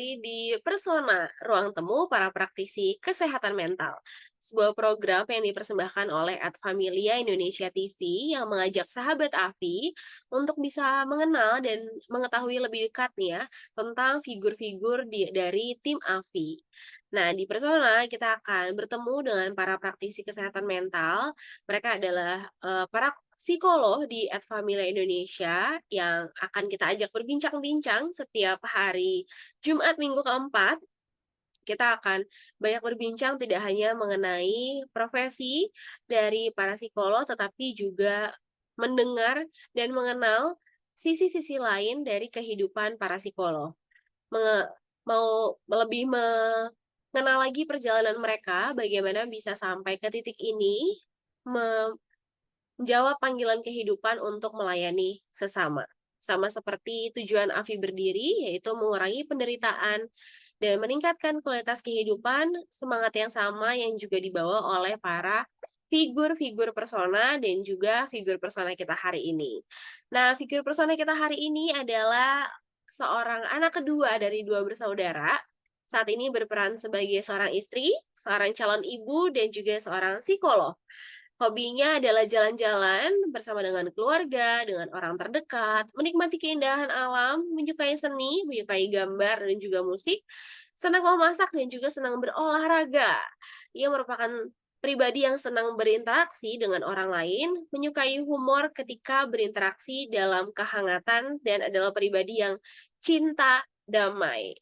kembali di Persona, ruang temu para praktisi kesehatan mental. Sebuah program yang dipersembahkan oleh Ad Familia Indonesia TV yang mengajak sahabat AFI untuk bisa mengenal dan mengetahui lebih dekat nih ya tentang figur-figur dari tim AFI. Nah, di Persona kita akan bertemu dengan para praktisi kesehatan mental. Mereka adalah para psikolog di Ad Familia Indonesia yang akan kita ajak berbincang-bincang setiap hari Jumat minggu keempat. Kita akan banyak berbincang tidak hanya mengenai profesi dari para psikolog, tetapi juga mendengar dan mengenal sisi-sisi lain dari kehidupan para psikolog. Mau lebih mengenal lagi perjalanan mereka, bagaimana bisa sampai ke titik ini, menjawab panggilan kehidupan untuk melayani sesama. Sama seperti tujuan AFI berdiri, yaitu mengurangi penderitaan dan meningkatkan kualitas kehidupan, semangat yang sama yang juga dibawa oleh para figur-figur persona dan juga figur persona kita hari ini. Nah, figur persona kita hari ini adalah seorang anak kedua dari dua bersaudara. Saat ini berperan sebagai seorang istri, seorang calon ibu, dan juga seorang psikolog. Hobinya adalah jalan-jalan bersama dengan keluarga, dengan orang terdekat, menikmati keindahan alam, menyukai seni, menyukai gambar dan juga musik, senang memasak dan juga senang berolahraga. Ia merupakan pribadi yang senang berinteraksi dengan orang lain, menyukai humor ketika berinteraksi dalam kehangatan, dan adalah pribadi yang cinta damai.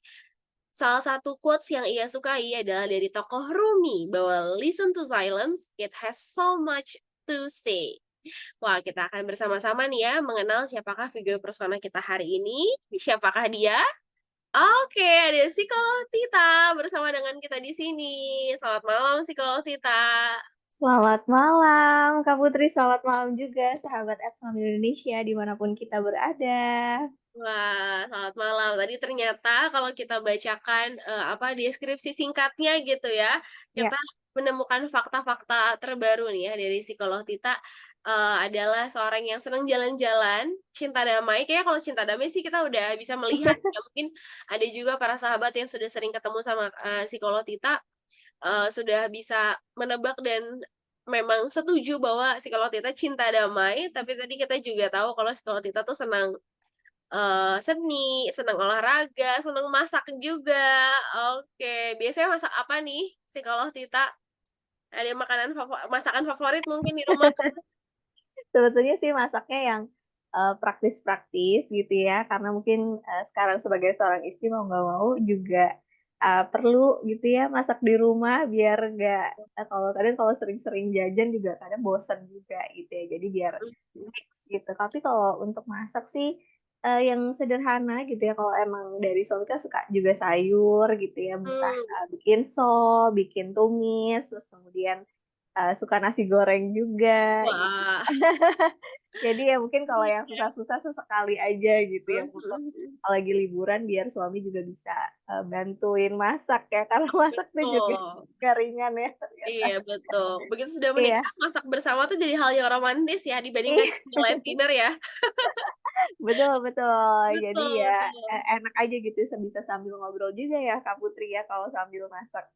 Salah satu quotes yang ia sukai adalah dari tokoh Rumi bahwa "Listen to silence, it has so much to say." Wah, kita akan bersama-sama nih ya mengenal siapakah figur persona kita hari ini. Siapakah dia? Oke, ada psikolog Tita bersama dengan kita di sini. Selamat malam psikolog Tita. Selamat malam, Kak Putri. Selamat malam juga, sahabat Advam Indonesia, dimanapun kita berada. Wah, selamat malam. Tadi ternyata kalau kita bacakan, deskripsi singkatnya gitu ya, Ya, kita menemukan fakta-fakta terbaru nih ya dari psikolog Tita, adalah seorang yang senang jalan-jalan, cinta damai. Kayaknya kalau cinta damai sih kita udah bisa melihat ya, mungkin ada juga para sahabat yang sudah sering ketemu sama, psikolog Tita, sudah bisa menebak dan memang setuju bahwa psikolog Tita cinta damai, tapi tadi kita juga tahu kalau psikolog Tita tuh senang seni, senang olahraga, senang masak juga. Oke, biasanya masak apa nih psikolog Tita? Ada makanan masakan favorit mungkin di rumah? sebetulnya sih masaknya yang, praktis-praktis gitu ya, karena mungkin, sekarang sebagai seorang istri mau nggak mau juga, perlu gitu ya masak di rumah biar nggak kalau kadang kalau sering-sering jajan juga kadang bosen juga gitu ya, jadi biar Mhm. mix gitu. Tapi kalau untuk masak sih, yang sederhana gitu ya, kalau emang dari suami kan suka juga sayur gitu ya, entah, Mmm, bikin sop, bikin tumis, terus kemudian, suka nasi goreng juga gitu. wah. Jadi ya mungkin kalau yang susah-susah sesekali aja gitu ya Mhm untuk mhm mhm. kalau lagi liburan biar suami juga bisa, bantuin masak ya, karena masak tuh juga Betul. nggak ringan ya ternyata. Iya, betul. Begitu sudah Iya menikah, masak bersama tuh jadi hal yang romantis ya dibandingkan iya, candlelight dinner ya. betul betul. Jadi Betul ya, betul. enak aja gitu bisa sambil ngobrol juga ya Kak Putri ya kalau sambil masak.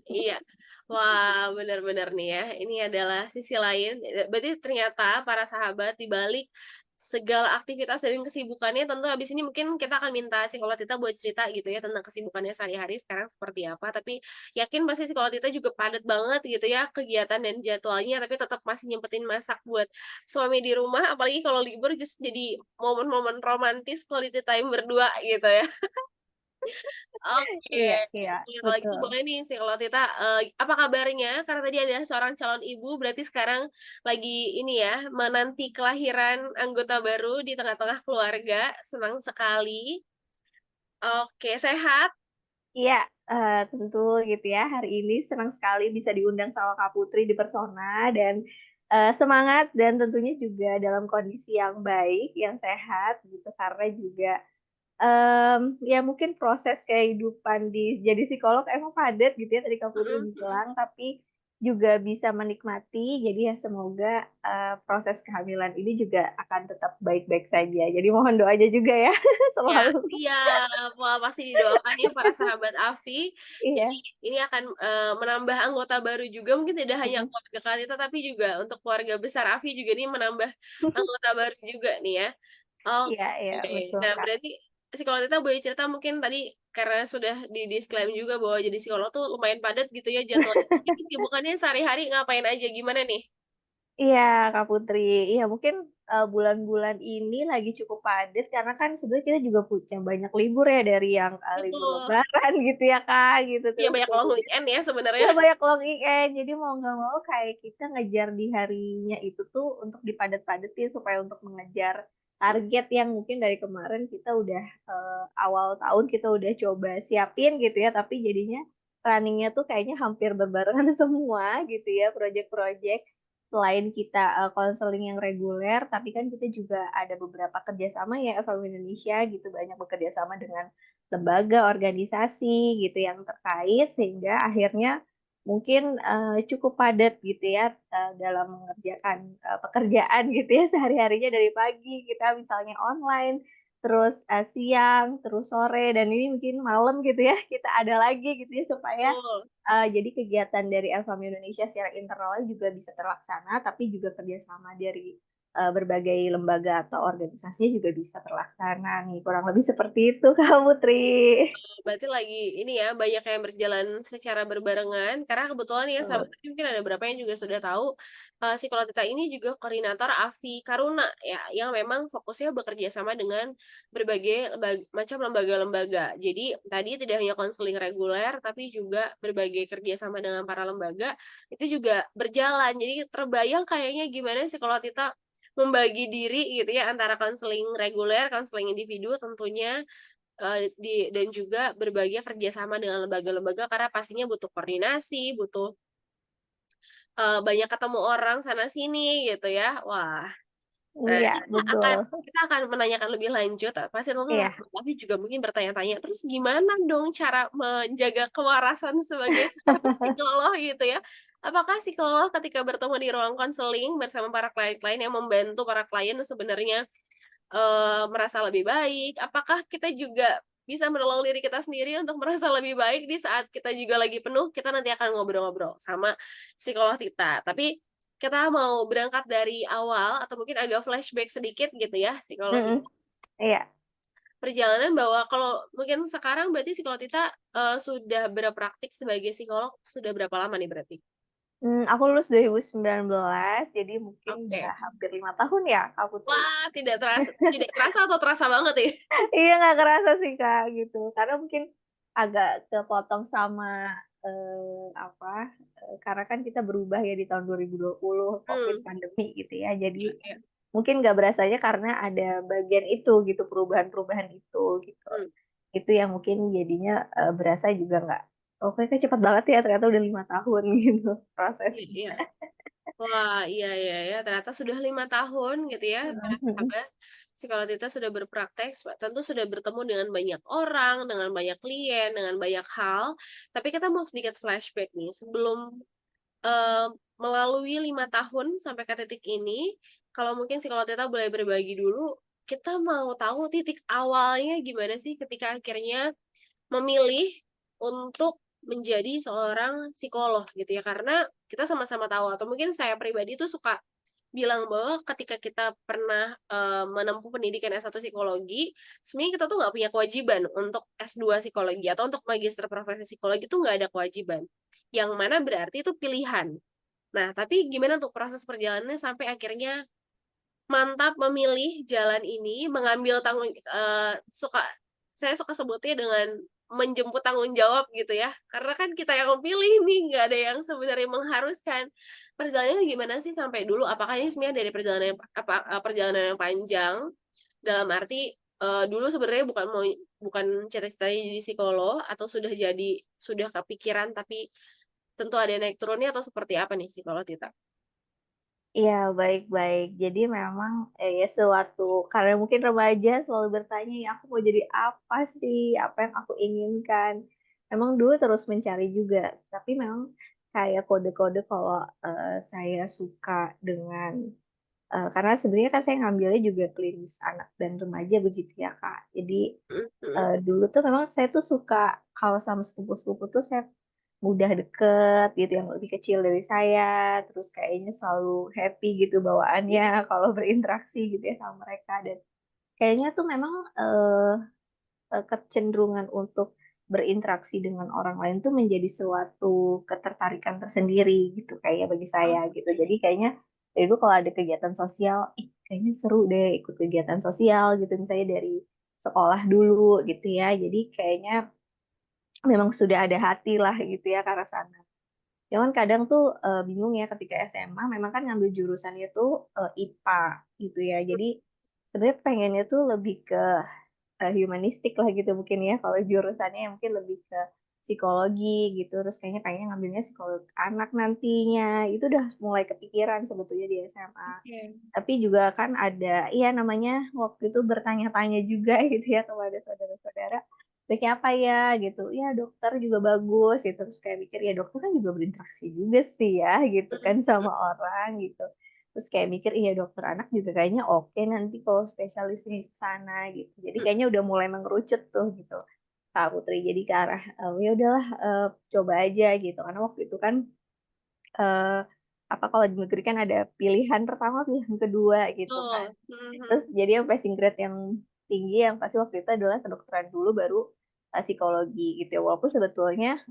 Iya. Wah, benar-benar nih ya, ini adalah sisi lain, berarti ternyata para sahabat di balik segala aktivitas dan kesibukannya tentu habis ini mungkin kita akan minta psikolog Tita buat cerita gitu ya tentang kesibukannya sehari-hari sekarang seperti apa, tapi yakin pasti psikolog Tita juga padat banget gitu ya kegiatan dan jadwalnya, tapi tetap masih nyempetin masak buat suami di rumah, apalagi kalau libur jadi momen-momen romantis quality time berdua gitu ya. Oke, Iya iya, ya kalau gitu betul. boleh nih sih kalau Tita, apa kabarnya? Karena tadi ada seorang calon ibu, berarti sekarang lagi ini ya, menanti kelahiran anggota baru di tengah-tengah keluarga, senang sekali. Oke, sehat? Iya, tentu gitu ya, hari ini senang sekali bisa diundang sama Kak Putri di Persona dan, semangat dan tentunya juga dalam kondisi yang baik, yang sehat gitu, karena juga, ya mungkin proses kehidupan jadi psikolog emang padat gitu ya, tadi Kak Putri Mhm mhm. bilang, tapi juga bisa menikmati. Jadi ya semoga, proses kehamilan ini juga akan tetap baik-baik saja. Jadi mohon doanya juga ya Ya, selalu. siap. Wah, pasti didoakan ya para sahabat Afi. Jadi Iya, ini akan, menambah anggota baru juga, mungkin tidak hanya mhm. keluarga Kalita, tapi juga untuk keluarga besar Afi juga nih menambah anggota baru juga nih ya. Iya iya, Oke. betul, Nah, Kak. berarti psikolog kita boleh cerita mungkin tadi karena sudah di-disclaim juga bahwa jadi psikolog tuh lumayan padat gitu ya jadwalnya. Ini kesibukannya sehari-hari ngapain aja, gimana nih? Iya, Kak Putri. Iya mungkin, bulan-bulan ini lagi cukup padat karena kan sebenarnya kita juga punya banyak libur ya dari yang, libur Betul. lebaran gitu ya, Kak, gitu. Iya, Terus banyak long kemudian weekend ya sebenarnya. iya banyak long weekend, jadi mau nggak mau kayak kita ngejar di harinya itu tuh untuk dipadat-padatin supaya untuk mengejar target yang mungkin dari kemarin kita udah, awal tahun kita udah coba siapin gitu ya, tapi jadinya running-nya tuh kayaknya hampir berbarengan semua gitu ya, project-project. Selain kita, konseling yang reguler, tapi kan kita juga ada beberapa kerjasama ya FEM Indonesia gitu, banyak bekerja sama dengan lembaga, organisasi gitu yang terkait, sehingga akhirnya mungkin, cukup padat gitu ya, dalam mengerjakan, pekerjaan gitu ya sehari-harinya dari pagi kita misalnya online, terus, siang, terus sore, dan ini mungkin malam gitu ya kita ada lagi gitu ya supaya, Betul. jadi kegiatan dari Elfam Indonesia secara internalnya juga bisa terlaksana, tapi juga kerjasama dari, berbagai lembaga atau organisasinya juga bisa terlaksana nih, kurang lebih seperti itu Kak Putri. Berarti lagi ini ya, banyak yang berjalan secara berbarengan, karena kebetulan ya sahabat Betul. Afi mungkin ada beberapa yang juga sudah tahu, psikolog kita ini juga koordinator Afi Karuna ya, yang memang fokusnya bekerja sama dengan berbagai macam lembaga-lembaga. Jadi tadi tidak hanya konseling reguler, tapi juga berbagai kerjasama dengan para lembaga, itu juga berjalan. Jadi terbayang kayaknya gimana psikolog kita membagi diri gitu ya, antara konseling reguler, konseling individu tentunya, dan juga berbagai kerjasama dengan lembaga-lembaga karena pastinya butuh koordinasi, butuh, banyak ketemu orang sana sini gitu ya. Wah, nah Iya, nanti betul. kita akan menanyakan lebih lanjut, pasti tentu Iya. tapi juga mungkin bertanya-tanya, "Terus gimana dong cara menjaga kewarasan sebagai seorang psikolog?" Gitu ya. Apakah psikolog ketika bertemu di ruang konseling bersama para klien-klien yang membantu para klien sebenarnya merasa lebih baik, apakah kita juga bisa menolong diri kita sendiri untuk merasa lebih baik di saat kita juga lagi penuh, kita nanti akan ngobrol-ngobrol sama psikolog kita. Tapi kita mau berangkat dari awal atau mungkin agak flashback sedikit gitu ya, psikolog Mhm, iya. perjalanan bahwa kalau mungkin sekarang berarti psikolog kita, sudah berpraktik sebagai psikolog sudah berapa lama nih berarti? Aku lulus 2019, jadi mungkin udah Oke. hampir 5 tahun ya, Kak Putri. Wah, tidak terasa atau terasa banget nih? Iya, nggak kerasa sih, Kak, gitu. Karena mungkin agak kepotong sama, apa, karena kan kita berubah ya di tahun 2020, Covid, Hmm, pandemi gitu ya. Jadi iya iya, mungkin nggak berasanya karena ada bagian itu gitu, perubahan-perubahan itu, gitu. mmm, Itu yang mungkin jadinya, berasa juga nggak, "Oh, kayaknya cepet banget ya, ternyata udah 5 tahun," gitu iya prosesnya. iya. Wah, iya iya ya, ternyata sudah 5 tahun gitu ya, para Mhm mhm. sahabat, psikolog kita sudah berpraktek, tentu sudah bertemu dengan banyak orang, dengan banyak klien, dengan banyak hal. Tapi kita mau sedikit flashback nih, sebelum, eee, melalui 5 tahun sampai ke titik ini, kalau mungkin psikolog kita boleh berbagi dulu, kita mau tahu titik awalnya gimana sih ketika akhirnya memilih untuk menjadi seorang psikolog gitu ya, karena kita sama-sama tahu atau mungkin saya pribadi tuh suka bilang bahwa ketika kita pernah, menempuh pendidikan S1 psikologi, sebenarnya kita tuh nggak punya kewajiban untuk S2 psikologi atau untuk magister profesi psikologi itu nggak ada kewajiban, yang mana berarti itu pilihan. Nah, tapi gimana untuk proses perjalanannya sampai akhirnya mantap memilih jalan ini, mengambil saya suka sebutnya dengan menjemput tanggung jawab gitu ya, karena kan kita yang memilih nih, nggak ada yang sebenarnya mengharuskan. Perjalanannya gimana sih sampai dulu? Apakah ini sebenarnya dari perjalanan yang panjang, dalam arti, dulu sebenarnya bukan cita-citanya jadi psikolog atau sudah kepikiran tapi tentu ada naik turunnya atau seperti apa nih psikolog kita? Iya, baik baik. Jadi memang, ya karena mungkin remaja selalu bertanya, "Ya aku mau jadi apa sih? Apa yang aku inginkan?" Emang dulu terus mencari juga, tapi memang kayak kode-kode kalau, saya suka dengan karena sebenarnya kan saya ngambilnya juga klinis anak dan remaja begitu ya, Kak. Jadi, Mhm mhm. dulu tuh memang saya tuh suka kalau sama sepupu-sepupu tuh saya mudah deket gitu, yang lebih kecil dari saya, terus kayaknya selalu happy gitu bawaannya kalau berinteraksi gitu ya sama mereka dan kayaknya tuh memang, kecenderungan untuk berinteraksi dengan orang lain tuh menjadi suatu ketertarikan tersendiri gitu kayaknya bagi saya gitu. Oke. Jadi kayaknya dari dulu kalau ada kegiatan sosial, ih kayaknya seru deh ikut kegiatan sosial gitu, misalnya dari sekolah dulu gitu ya. Jadi kayaknya memang sudah ada hati lah gitu ya ke arah sana. Cuman kadang tuh, bingung ya ketika SMA memang kan ngambil jurusannya tuh, IPA gitu ya. Jadi sebenarnya pengennya tuh lebih ke humanistik lah gitu mungkin ya, kalau jurusannya mungkin lebih ke psikologi gitu, terus kayaknya pengen ngambilnya psikolog anak nantinya, itu udah mulai kepikiran sebetulnya di SMA. Oke. Tapi juga kan ada ya namanya waktu itu bertanya-tanya juga gitu ya kepada saudara-saudara, "Baiknya apa ya?" Gitu, "Ya dokter juga bagus," gitu, terus kayak mikir, "Ya dokter kan juga berinteraksi juga sih ya," gitu Mhm kan mhm. sama orang gitu. Terus kayak mikir, "Iya dokter anak juga kayaknya oke nanti kalau spesialisnya ke sana," gitu. Jadi Mhm. kayaknya udah mulai mengerucut tuh gitu, Kak Putri. Jadi ke arah, ya udahlah, coba aja gitu. Karena waktu itu kan, eee, apa, kalau di negeri kan ada pilihan pertama, pilihan kedua gitu kan. Betul. Mhm Terus mhm. jadi yang passing grade yang tinggi yang pasti waktu itu adalah kedokteran dulu baru, psikologi gitu ya. Walaupun sebetulnya,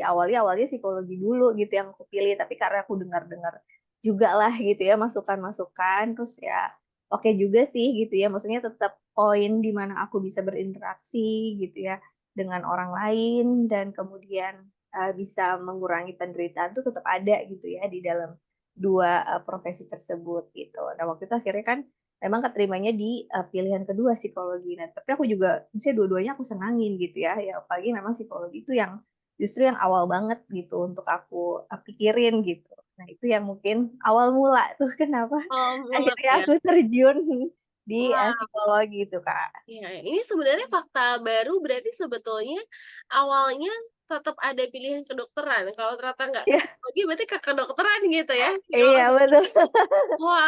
awalnya psikologi dulu gitu yang aku pilih, tapi karena aku dengar-dengar jugalah gitu ya masukan-masukan, terus ya oke juga sih gitu ya, maksudnya tetap poin di mana aku bisa berinteraksi gitu ya dengan orang lain dan kemudian, bisa mengurangi penderitaan tuh tetap ada gitu ya di dalam 2 profesi tersebut gitu. Nah waktu itu akhirnya kan memang keterimanya di, pilihan kedua psikologi. Nah, tapi aku juga maksudnya dua-duanya aku senangin gitu ya, ya apalagi memang psikologi itu yang justru yang awal banget gitu untuk aku, pikirin gitu. Nah, itu yang mungkin awal mula tuh kenapa Oh, mulek akhirnya ya? aku terjun di, Wah, psikologi itu, Kak. iya, ini sebenarnya fakta baru berarti sebetulnya awalnya tetap ada pilihan kedokteran, kalau ternyata nggak ke Iya psikologi berarti ke kedokteran gitu ya, iya psikologi. betul,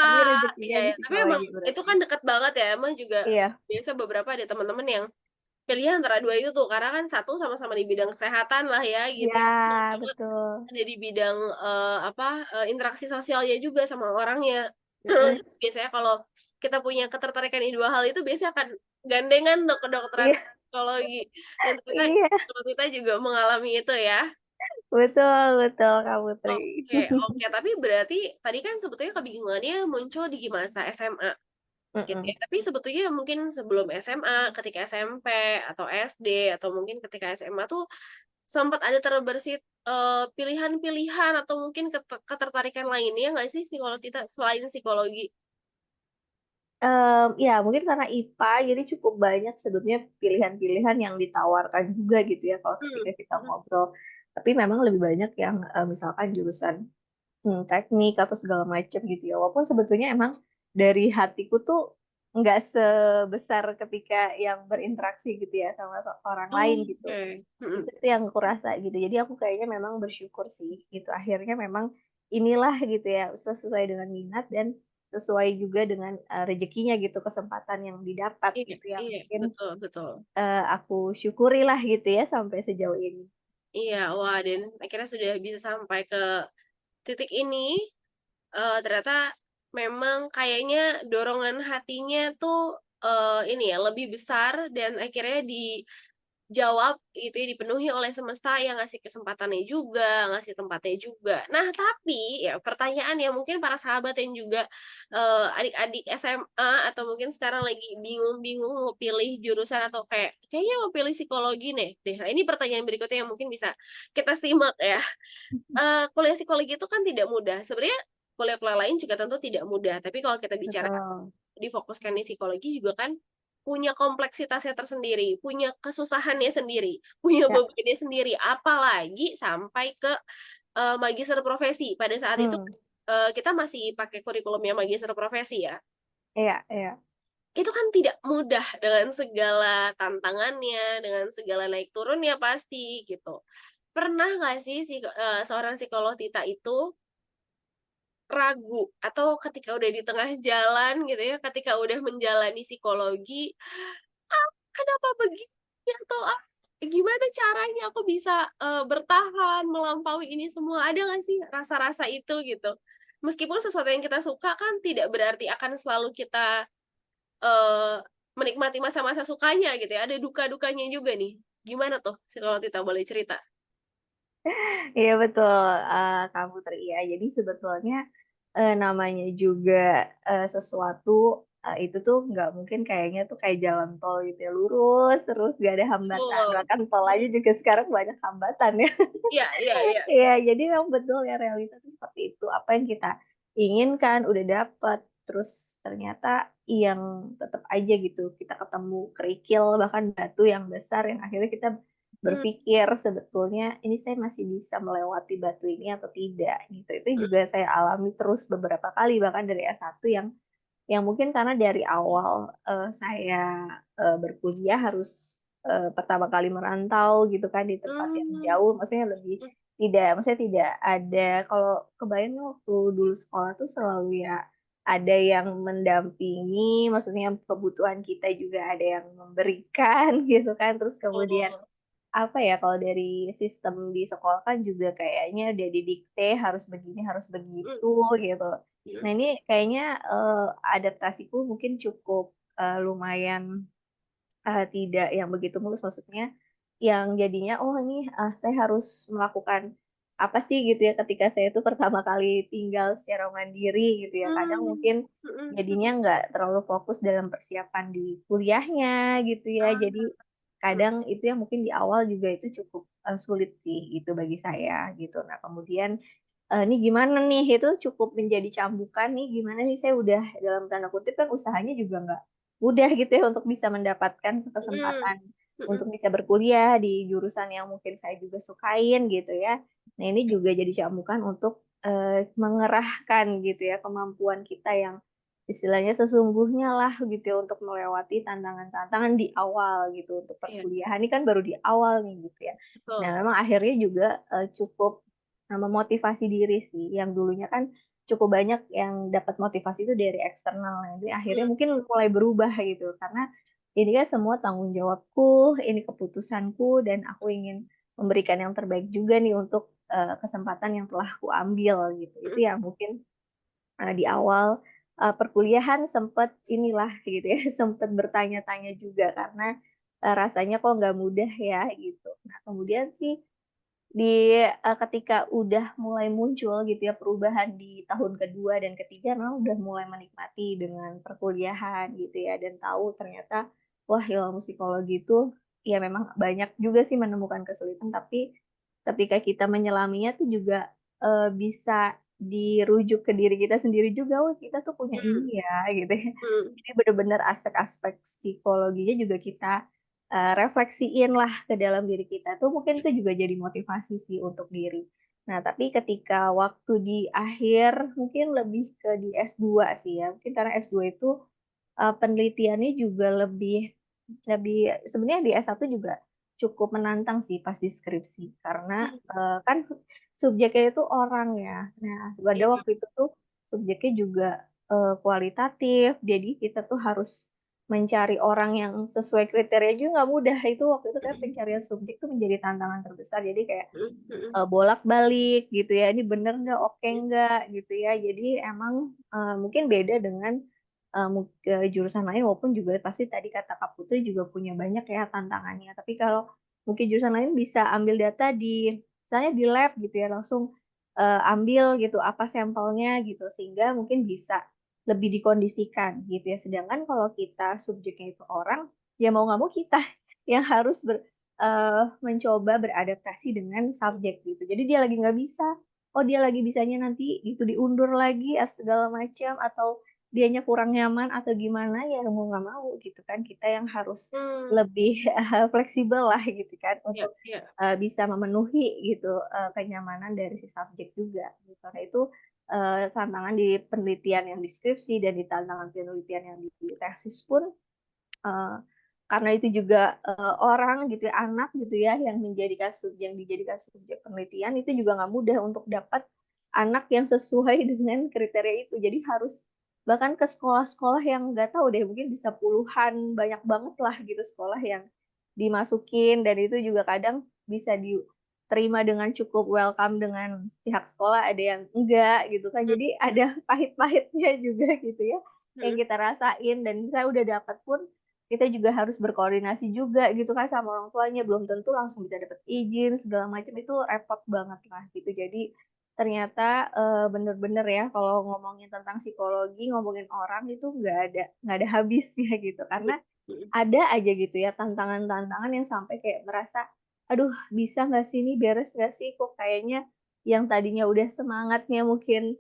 tapi Wah, rezekinya iya di ya, tapi emang psikologi itu berarti. kan deket banget ya, emang juga Iya biasa beberapa ada teman-teman yang pilih antara 2 itu tuh, karena kan satu sama-sama di bidang kesehatan lah ya gitu iya, ya, sama-sama betul. ada di bidang, interaksi sosialnya juga sama orangnya. Mhm, Biasanya kalau kita punya ketertarikan di 2 hal itu biasanya akan gandengan tuh kedokteran iya psikologi, dan ternyata iya, teman kita juga mengalami itu ya. betul betul, Kak Putri. Oke oke, tapi berarti tadi kan sebetulnya kebingungannya muncul di masa SMA gitu ya, Mhm. tapi sebetulnya mungkin sebelum SMA, ketika SMP atau SD atau mungkin ketika SMA tuh sempat ada terbersit, pilihan-pilihan atau mungkin ketertarikan lainnya nggak sih kita selain psikologi? Ya mungkin karena IPA jadi cukup banyak sebetulnya pilihan-pilihan yang ditawarkan juga gitu ya kalau ketika Mmm, kita mhm. ngobrol. Tapi memang lebih banyak yang, misalkan jurusan, teknik atau segala macam gitu ya. Walaupun sebetulnya emang dari hatiku tuh nggak sebesar ketika yang berinteraksi gitu ya sama orang lain gitu. Oke, Itu mhm. tuh yang aku rasa gitu. Jadi aku kayaknya memang bersyukur sih gitu. Akhirnya memang inilah gitu ya, sesuai dengan minat dan sesuai juga dengan, rezekinya gitu, kesempatan yang didapat Iya gitu yang iya, mungkin, betul betul. aku syukurilah gitu ya sampai sejauh ini. Iya, wah dan akhirnya sudah bisa sampai ke titik ini, ternyata memang kayaknya dorongan hatinya tuh, ini ya, lebih besar dan akhirnya dijawab gitu ya, dipenuhi oleh semesta yang ngasih kesempatannya juga, ngasih tempatnya juga. Nah, tapi ya pertanyaan yang mungkin para sahabat yang juga, adik-adik SMA atau mungkin sekarang lagi bingung-bingung mau pilih jurusan atau kayak, "Kayaknya mau pilih psikologi deh." Nah, ini pertanyaan berikutnya yang mungkin bisa kita simak ya. Kuliah psikologi itu kan tidak mudah. Sebenarnya kuliah-kuliah lain juga tentu tidak mudah, tapi kalau kita bicara Betul, difokuskan di psikologi juga kan punya kompleksitasnya tersendiri, punya kesusahannya sendiri, punya ya, bebannya sendiri, apalagi sampai ke, magister profesi. Pada saat itu, mmm, kita masih pakai kurikulumnya magister profesi ya. iya iya, Itu kan tidak mudah dengan segala tantangannya, dengan segala naik turunnya pasti gitu. pernah nggak sih seorang psikolog Tita itu ragu atau ketika udah di tengah jalan gitu ya, ketika udah menjalani psikologi, kenapa begini atau gimana caranya aku bisa, bertahan melampaui ini semua, ada nggak sih rasa-rasa itu gitu? Meskipun sesuatu yang kita suka kan tidak berarti akan selalu kita, eee, menikmati masa-masa sukanya gitu ya, ada duka-dukanya juga nih. Gimana tuh kalau Tita boleh cerita? Iya betul, Kak Putri, ya. Jadi sebetulnya, namanya juga, sesuatu, itu tuh nggak mungkin kayaknya tuh kayak jalan tol gitu ya, lurus terus nggak ada hambatan, Betul. bahkan tol aja Mhm. juga sekarang banyak hambatan ya. Iya iya iya. Iya, jadi memang betul ya realita tuh seperti itu, apa yang kita inginkan udah dapet, terus ternyata yang tetep aja gitu kita ketemu kerikil, bahkan batu yang besar yang akhirnya kita Mhm berpikir sebetulnya ini saya masih bisa melewati batu ini atau tidak gitu. Itu mhm juga saya alami terus beberapa kali bahkan dari S1 yang mungkin karena dari awal, saya, berkuliah harus, pertama kali merantau gitu kan di tempat yang mmm, jauh, maksudnya lebih mhm maksudnya tidak ada kalau kebayangnya waktu dulu sekolah tuh selalu ya ada yang mendampingi, maksudnya kebutuhan kita juga ada yang memberikan gitu kan, terus kemudian betul. apa ya, kalau dari sistem di sekolah kan juga kayaknya udah didikte harus begini, harus Mhm begitu, gitu. mhm Nah, ini kayaknya, adaptasiku mungkin cukup, lumayan, tidak yang begitu mulus, maksudnya yang jadinya, "Oh ini, saya harus melakukan apa sih?" Gitu ya, ketika saya itu pertama kali tinggal secara mandiri gitu ya. Kadang mmm, mungkin mhm jadinya mhm. nggak terlalu fokus dalam persiapan di kuliahnya gitu ya. Ah, Jadi mhm kadang itu yang mungkin di awal juga itu cukup, sulit sih gitu bagi saya gitu. Nah kemudian, "Ini gimana nih?" Itu cukup menjadi cambukan nih, gimana nih saya udah dalam tanda kutip kan usahanya juga nggak mudah gitu ya untuk bisa mendapatkan mhm kesempatan untuk mhm. bisa berkuliah di jurusan yang mungkin saya juga sukain gitu ya. Nah ini juga jadi cambukan untuk, mengerahkan gitu ya kemampuan kita yang istilahnya sesungguhnya lah gitu ya untuk melewati tantangan-tantangan di awal gitu untuk Iya, perkuliahan ini kan baru di awal nih gitu ya. Nah betul. memang akhirnya juga, cukup, memotivasi diri sih yang dulunya kan cukup banyak yang dapat motivasi itu dari eksternal, nah jadi akhirnya Mmm, mungkin mulai berubah gitu karena ini kan semua tanggung jawabku, ini keputusanku dan aku ingin memberikan yang terbaik juga nih untuk, kesempatan yang telah kuambil gitu. Itu mhm yang mungkin di awal, perkuliahan sempet inilah gitu ya, sempet bertanya-tanya juga karena, rasanya kok nggak mudah ya gitu. Nah kemudian sih ketika udah mulai muncul gitu ya perubahan di tahun kedua dan ketiga memang udah mulai menikmati dengan perkuliahan gitu ya dan tahu ternyata, wah ilmu psikologi itu ya memang banyak juga sih menemukan kesulitan tapi ketika kita menyelaminya tuh juga, bisa dirujuk ke diri kita sendiri juga, "Oh kita tuh punya mhm ini ya," gitu ya. mhm. Jadi bener-bener aspek-aspek psikologinya juga kita, refleksiin lah ke dalam diri kita tuh mungkin itu juga jadi motivasi sih untuk diri. Nah tapi ketika waktu di akhir mungkin lebih ke di S2 sih ya, mungkin karena S2 itu, penelitiannya juga lebih lebih sebenarnya di S1 juga cukup menantang sih pas di skripsi karena, Mmm, kan subjeknya itu orang ya. Nah pada iya, waktu itu tuh subjeknya juga, kualitatif, jadi kita tuh harus mencari orang yang sesuai kriteria juga nggak mudah, itu waktu itu kan mhm pencarian subjek tuh menjadi tantangan terbesar. Jadi kayak, mhm mhm bolak-balik gitu ya, ini bener nggak, oke mhm nggak, gitu ya. Jadi emang, mungkin beda dengan, jurusan lain walaupun juga pasti tadi kata Kak Putri juga punya banyak ya tantangannya. Tapi kalau mungkin jurusan lain bisa ambil data di misalnya di lab gitu ya, langsung, ambil gitu apa sampelnya gitu, sehingga mungkin bisa lebih dikondisikan gitu ya. Sedangkan kalau kita subjeknya itu orang, ya mau nggak mau kita yang harus mencoba beradaptasi dengan subjek gitu. Jadi dia lagi nggak bisa, oh dia lagi bisanya nanti itu diundur lagi, segala macam, atau dianya kurang nyaman atau gimana, ya mau nggak mau gitu kan, kita yang harus mmm, lebih, fleksibel lah gitu kan iya untuk, iya, bisa memenuhi gitu, kenyamanan dari si subjek juga gitu. Nah itu, tantangan di penelitian yang di skripsi dan di tantangan penelitian yang di tesis pun, karena itu juga, orang gitu ya, anak gitu ya, yang dijadikan subjek penelitian itu juga nggak mudah untuk dapat anak yang sesuai dengan kriteria itu. Jadi harus bahkan ke sekolah-sekolah yang nggak tahu deh, mungkin bisa puluhan, banyak banget lah gitu sekolah yang dimasukin, dan itu juga kadang bisa diterima dengan cukup welcome dengan pihak sekolah, ada yang enggak gitu kan. Mhm Jadi ada pahit-pahitnya juga gitu ya, yang mhm kita rasain, dan misalnya udah dapat pun kita juga harus berkoordinasi juga gitu kan sama orang tuanya, belum tentu langsung bisa dapat izin segala macam, itu repot banget lah gitu. Jadi ternyata, bener-bener ya kalau ngomongin tentang psikologi, ngomongin orang itu nggak ada habisnya gitu. mhm Karena mhm. ada aja gitu ya tantangan-tantangan yang sampai kayak merasa, "Aduh, bisa nggak sih ini, beres nggak sih? Kok kayaknya yang tadinya udah semangatnya mungkin,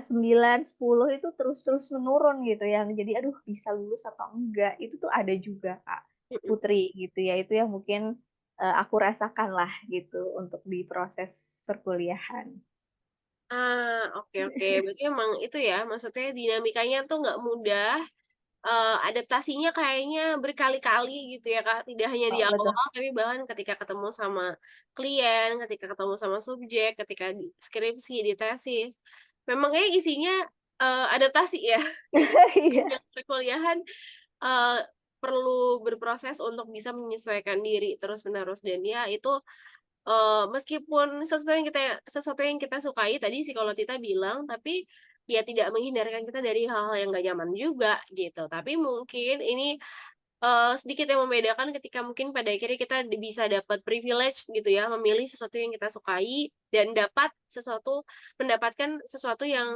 9, 10 itu terus-terus menurun," gitu, yang jadi, "Aduh, bisa lulus atau enggak?" Itu tuh ada juga, Kak, Mhm. Putri, gitu ya. Itu yang mungkin, aku rasakan lah gitu untuk di proses perkuliahan. Oke oke. Berarti emang itu ya, maksudnya dinamikanya tuh nggak mudah, adaptasinya kayaknya berkali-kali gitu ya, Kak. Tidak hanya di Oh, betul. awal-awal, tapi bahkan ketika ketemu sama klien, ketika ketemu sama subjek, ketika di skripsi, di tesis. Memang kayaknya isinya, adaptasi ya, gitu. Iya. Sepanjang perkuliahan, eee, perlu berproses untuk bisa menyesuaikan diri terus-menerus dan ya itu meskipun sesuatu yang kita sukai tadi psikolog kita bilang, tapi ya tidak menghindarkan kita dari hal-hal yang nggak nyaman juga gitu. Tapi mungkin ini, sedikit yang membedakan ketika mungkin pada akhirnya kita bisa dapat privilege gitu ya, memilih sesuatu yang kita sukai dan mendapatkan sesuatu yang,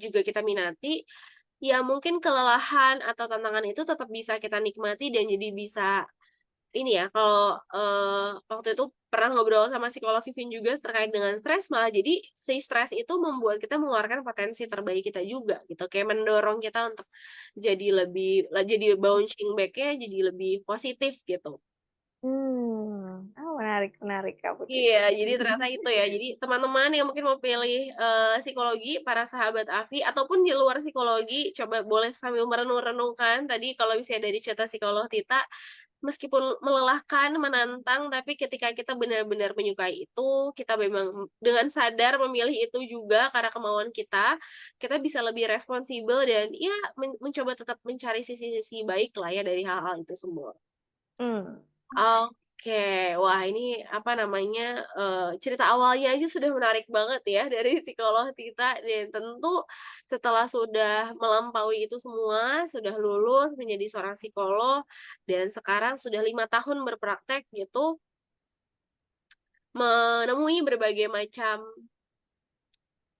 juga kita minati, ya mungkin kelelahan atau tantangan itu tetap bisa kita nikmati dan jadi bisa ini ya, kalau, waktu itu pernah ngobrol sama psikolog Vivin juga terkait dengan stres, malah jadi si stres itu membuat kita mengeluarkan potensi terbaik kita juga gitu, kayak mendorong kita untuk jadi bouncing back-nya jadi lebih positif gitu. Oh, menarik menarik, Kak, Putri. Iya, jadi ternyata itu ya. Jadi teman-teman yang mungkin mau pilih, psikologi, para sahabat Afi, ataupun di luar psikologi, coba boleh sambil merenung-renungkan tadi kalau misalnya dari cerita psikolog Tita, meskipun melelahkan, menantang, tapi ketika kita benar-benar menyukai itu, kita memang dengan sadar memilih itu juga karena kemauan kita bisa lebih responsibel dan ya mencoba tetap mencari sisi-sisi baik lah ya dari hal-hal itu semua. Mmm, Oke, wah ini apa namanya, cerita awalnya aja sudah menarik banget ya dari psikolog Tita dan tentu setelah sudah melampaui itu semua, sudah lulus menjadi seorang psikolog dan sekarang sudah 5 tahun berpraktek gitu, menemui berbagai macam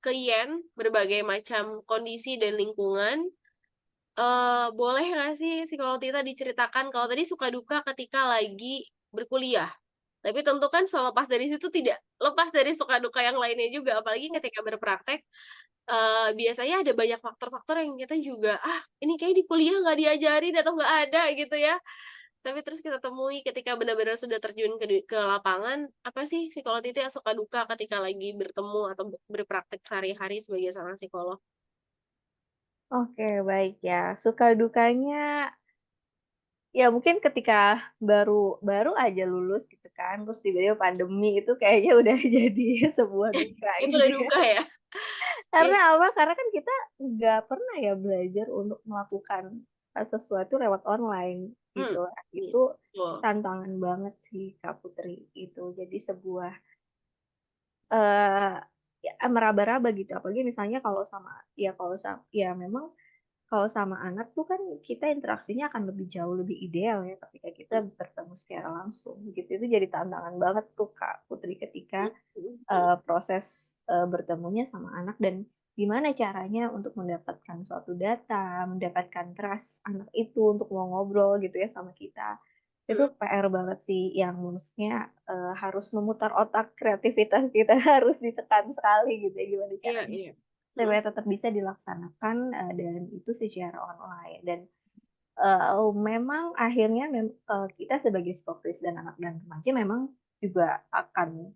klien, berbagai macam kondisi dan lingkungan, boleh nggak sih psikolog Tita diceritakan kalau tadi suka duka ketika lagi berkuliah? Tapi tentu kan selepas dari situ tidak lepas dari suka duka yang lainnya juga, apalagi ketika berpraktek, biasanya ada banyak faktor-faktor yang kita juga, "Ah, ini kayaknya di kuliah nggak diajarin atau nggak ada," gitu ya. Tapi terus kita temui ketika benar-benar sudah terjun ke lapangan, apa sih psikolog itu yang suka duka ketika lagi bertemu atau berpraktek sehari-hari sebagai seorang psikolog? oke, baik ya. Suka dukanya, ya mungkin ketika baru baru aja lulus gitu kan, terus tiba-tiba pandemi, itu kayaknya udah jadi sebuah duka Itu gitu udah ya. duka ya? Iya, Karena apa? Karena kan kita nggak pernah ya belajar untuk melakukan, sesuatu lewat online mmm, gitu. iya, Itu betul. tantangan banget sih, Kak Putri, itu. Jadi sebuah, eee, ya meraba-raba gitu, apalagi misalnya kalau memang kalau sama anak tuh kan kita interaksinya akan lebih jauh lebih ideal ya ketika kita Mhm bertemu secara langsung gitu. Itu jadi tantangan banget tuh, Kak Putri, ketika, mhm mhm mhm. proses, bertemunya sama anak, dan gimana caranya untuk mendapatkan suatu data, mendapatkan trust anak itu untuk mau ngobrol gitu ya sama kita. Itu Mhm, PR banget sih yang maksudnya, harus memutar otak, kreativitas kita harus ditekan sekali gitu ya, gimana iya caranya iya. Mhm, supaya tetap bisa dilaksanakan, dan itu secara online. Dan, memang akhirnya kita sebagai psikoterapi dan anak dan remaja memang juga akan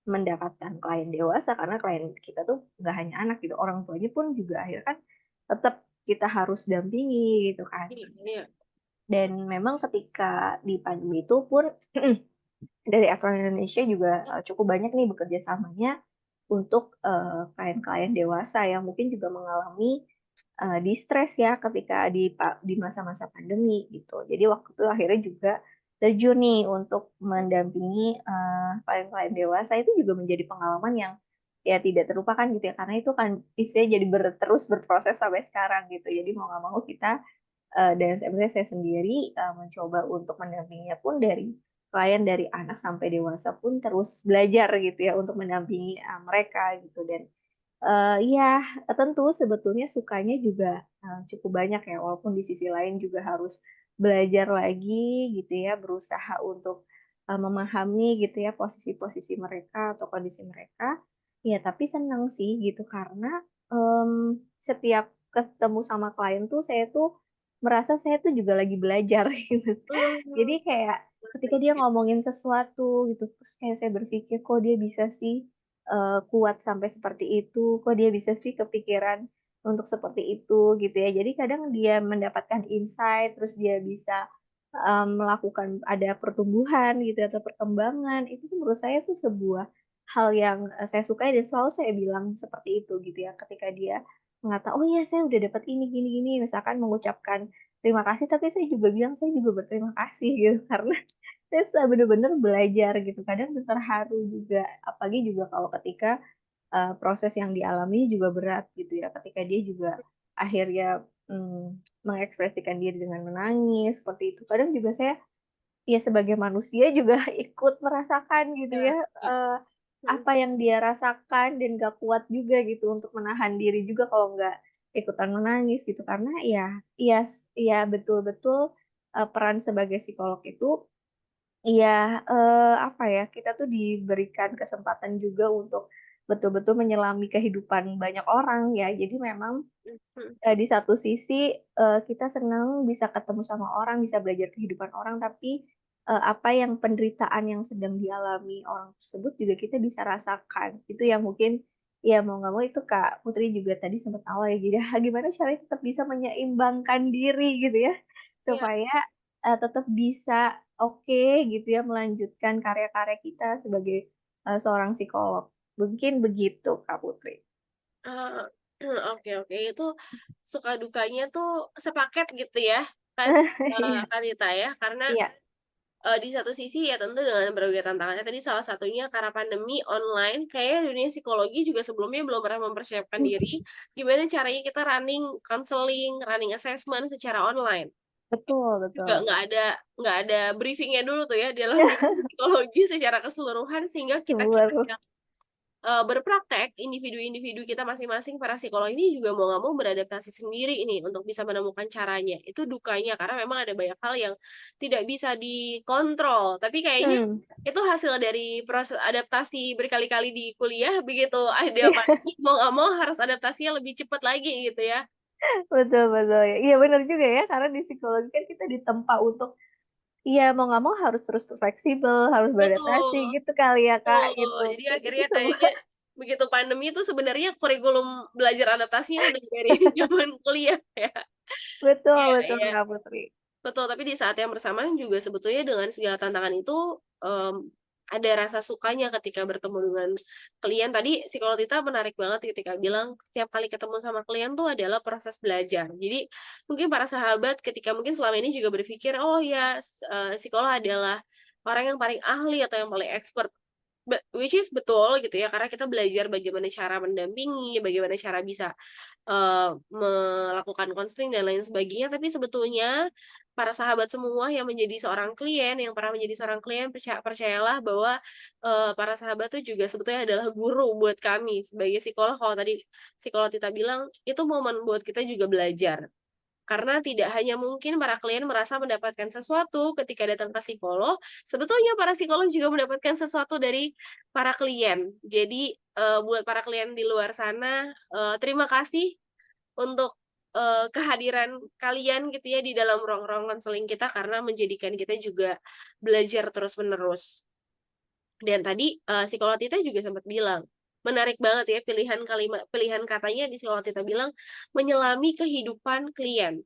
mendapatkan klien dewasa, karena klien kita tuh nggak hanya anak gitu, orang tuanya pun juga akhirnya kan tetap kita harus dampingi gitu kan. iya iya. Dan memang ketika di pandemi itu pun dari Avon Indonesia juga, cukup banyak nih bekerja samanya untuk, klien-klien dewasa yang mungkin juga mengalami, distress ya ketika di masa-masa pandemi gitu. Jadi waktu itu akhirnya juga terjun nih untuk mendampingi, klien-klien dewasa itu juga menjadi pengalaman yang ya tidak terlupakan gitu ya, karena itu kan istilahnya jadi terus berproses sampai sekarang gitu. Jadi mau nggak mau kita dan sebenarnya saya sendiri, mencoba untuk mendampinginya pun dari klien dari anak sampai dewasa pun terus belajar gitu ya untuk mendampingi, mereka gitu dan, iya, tentu sebetulnya sukanya juga, cukup banyak ya walaupun di sisi lain juga harus belajar lagi gitu ya, berusaha untuk, memahami gitu ya posisi-posisi mereka atau kondisi mereka. Ya tapi senang sih gitu karena, setiap ketemu sama klien tuh saya tuh merasa saya tuh juga lagi belajar gitu. Jadi Mmm, kayak ketika dia oke. ngomongin sesuatu gitu, terus kayak saya berpikir, "Kok dia bisa sih, kuat sampai seperti itu? Kok dia bisa sih kepikiran untuk seperti itu?" Gitu ya. Jadi kadang dia mendapatkan insight, terus dia bisa, melakukan ada pertumbuhan gitu atau perkembangan, itu tuh menurut saya tuh sebuah hal yang, saya sukai dan selalu saya bilang seperti itu gitu ya, ketika dia "Oh iya saya udah dapat ini gini gini," misalkan mengucapkan terima kasih, tapi saya juga bilang, "Saya juga berterima kasih," gitu, karena saya bener-bener belajar gitu, kadang terharu juga, apalagi juga kalau ketika, proses yang dialami juga berat gitu ya, ketika dia juga akhirnya, mengekspresikan diri dengan menangis, seperti itu. Kadang juga saya, ya sebagai manusia juga ikut merasakan gitu Iya ya, iya. Mhm. apa yang dia rasakan dan gak kuat juga gitu untuk menahan diri juga kalau nggak ikutan menangis gitu. Karena ya betul-betul, peran sebagai psikolog itu iya, apa ya, kita tuh diberikan kesempatan juga untuk betul-betul menyelami kehidupan banyak orang ya. Jadi memang, Mhm. di satu sisi, kita senang bisa ketemu sama orang, bisa belajar kehidupan orang, tapi, apa yang penderitaan yang sedang dialami orang tersebut juga kita bisa rasakan. Itu yang mungkin ya mau nggak mau itu Kak Putri juga tadi sempat awal ya, jadi gimana caranya tetap bisa menyeimbangkan diri gitu ya, Iya. supaya, tetap bisa oke gitu ya melanjutkan karya-karya kita sebagai, seorang psikolog. Mungkin begitu Kak Putri. Ah, oke oke, itu suka dukanya tuh sepaket gitu ya, kan, Iya Kanita ya, karena, iya. di satu sisi ya tentu dengan berbagai tantangannya tadi salah satunya karena pandemi online, kayaknya dunia psikologi juga sebelumnya belum pernah mempersiapkan diri, gimana caranya kita running counseling, running assessment secara online. Betul Juga betul. nggak ada briefing-nya dulu tuh ya dalam dunia psikologi secara keseluruhan sehingga kita Betul. yang berpraktek, individu-individu kita masing-masing para psikolog ini juga mau nggak mau beradaptasi sendiri ini untuk bisa menemukan caranya. Itu dukanya, karena memang ada banyak hal yang tidak bisa dikontrol, tapi kayaknya Mhm. itu hasil dari proses adaptasi berkali-kali di kuliah, begitu ada Iya, pandemi mau nggak mau harus adaptasinya lebih cepat lagi gitu ya. betul betul ya. Iya bener juga ya, karena di psikologi kan kita ditempa untuk iya mau nggak mau harus terus fleksibel, harus beradaptasi Betul. gitu kali ya, Kak, gitu. Betul, jadi Mungkin itu akhirnya semua kayaknya begitu pandemi itu sebenarnya kurikulum belajar adaptasinya udah dari zaman kuliah ya. betul Iya betul, iya, Kak Putri. betul, tapi di saat yang bersamaan juga sebetulnya dengan segala tantangan itu, mmm, ada rasa sukanya ketika bertemu dengan klien. Tadi psikolog Tita menarik banget ketika bilang setiap kali ketemu sama klien tuh adalah proses belajar. Jadi mungkin para sahabat ketika mungkin selama ini juga berpikir, "Oh ya, psikolog adalah orang yang paling ahli atau yang paling expert." Which is betul gitu ya, karena kita belajar bagaimana cara mendampingi, bagaimana cara bisa, melakukan konseling dan lain sebagainya, tapi sebetulnya para sahabat semua yang menjadi seorang klien, yang pernah menjadi seorang klien, percayalah bahwa, para sahabat tuh juga sebetulnya adalah guru buat kami sebagai psikolog. Kalau tadi psikolog Tita bilang, itu momen buat kita juga belajar. Karena tidak hanya mungkin para klien merasa mendapatkan sesuatu ketika datang ke psikolog, sebetulnya para psikolog juga mendapatkan sesuatu dari para klien. Jadi, buat para klien di luar sana, terima kasih untuk, kehadiran kalian gitu ya di dalam ruang-ruang konseling kita karena menjadikan kita juga belajar terus-menerus. Dan tadi, psikolog Tita juga sempat bilang, menarik banget ya pilihan katanya di psikolog Tita bilang, menyelami kehidupan klien.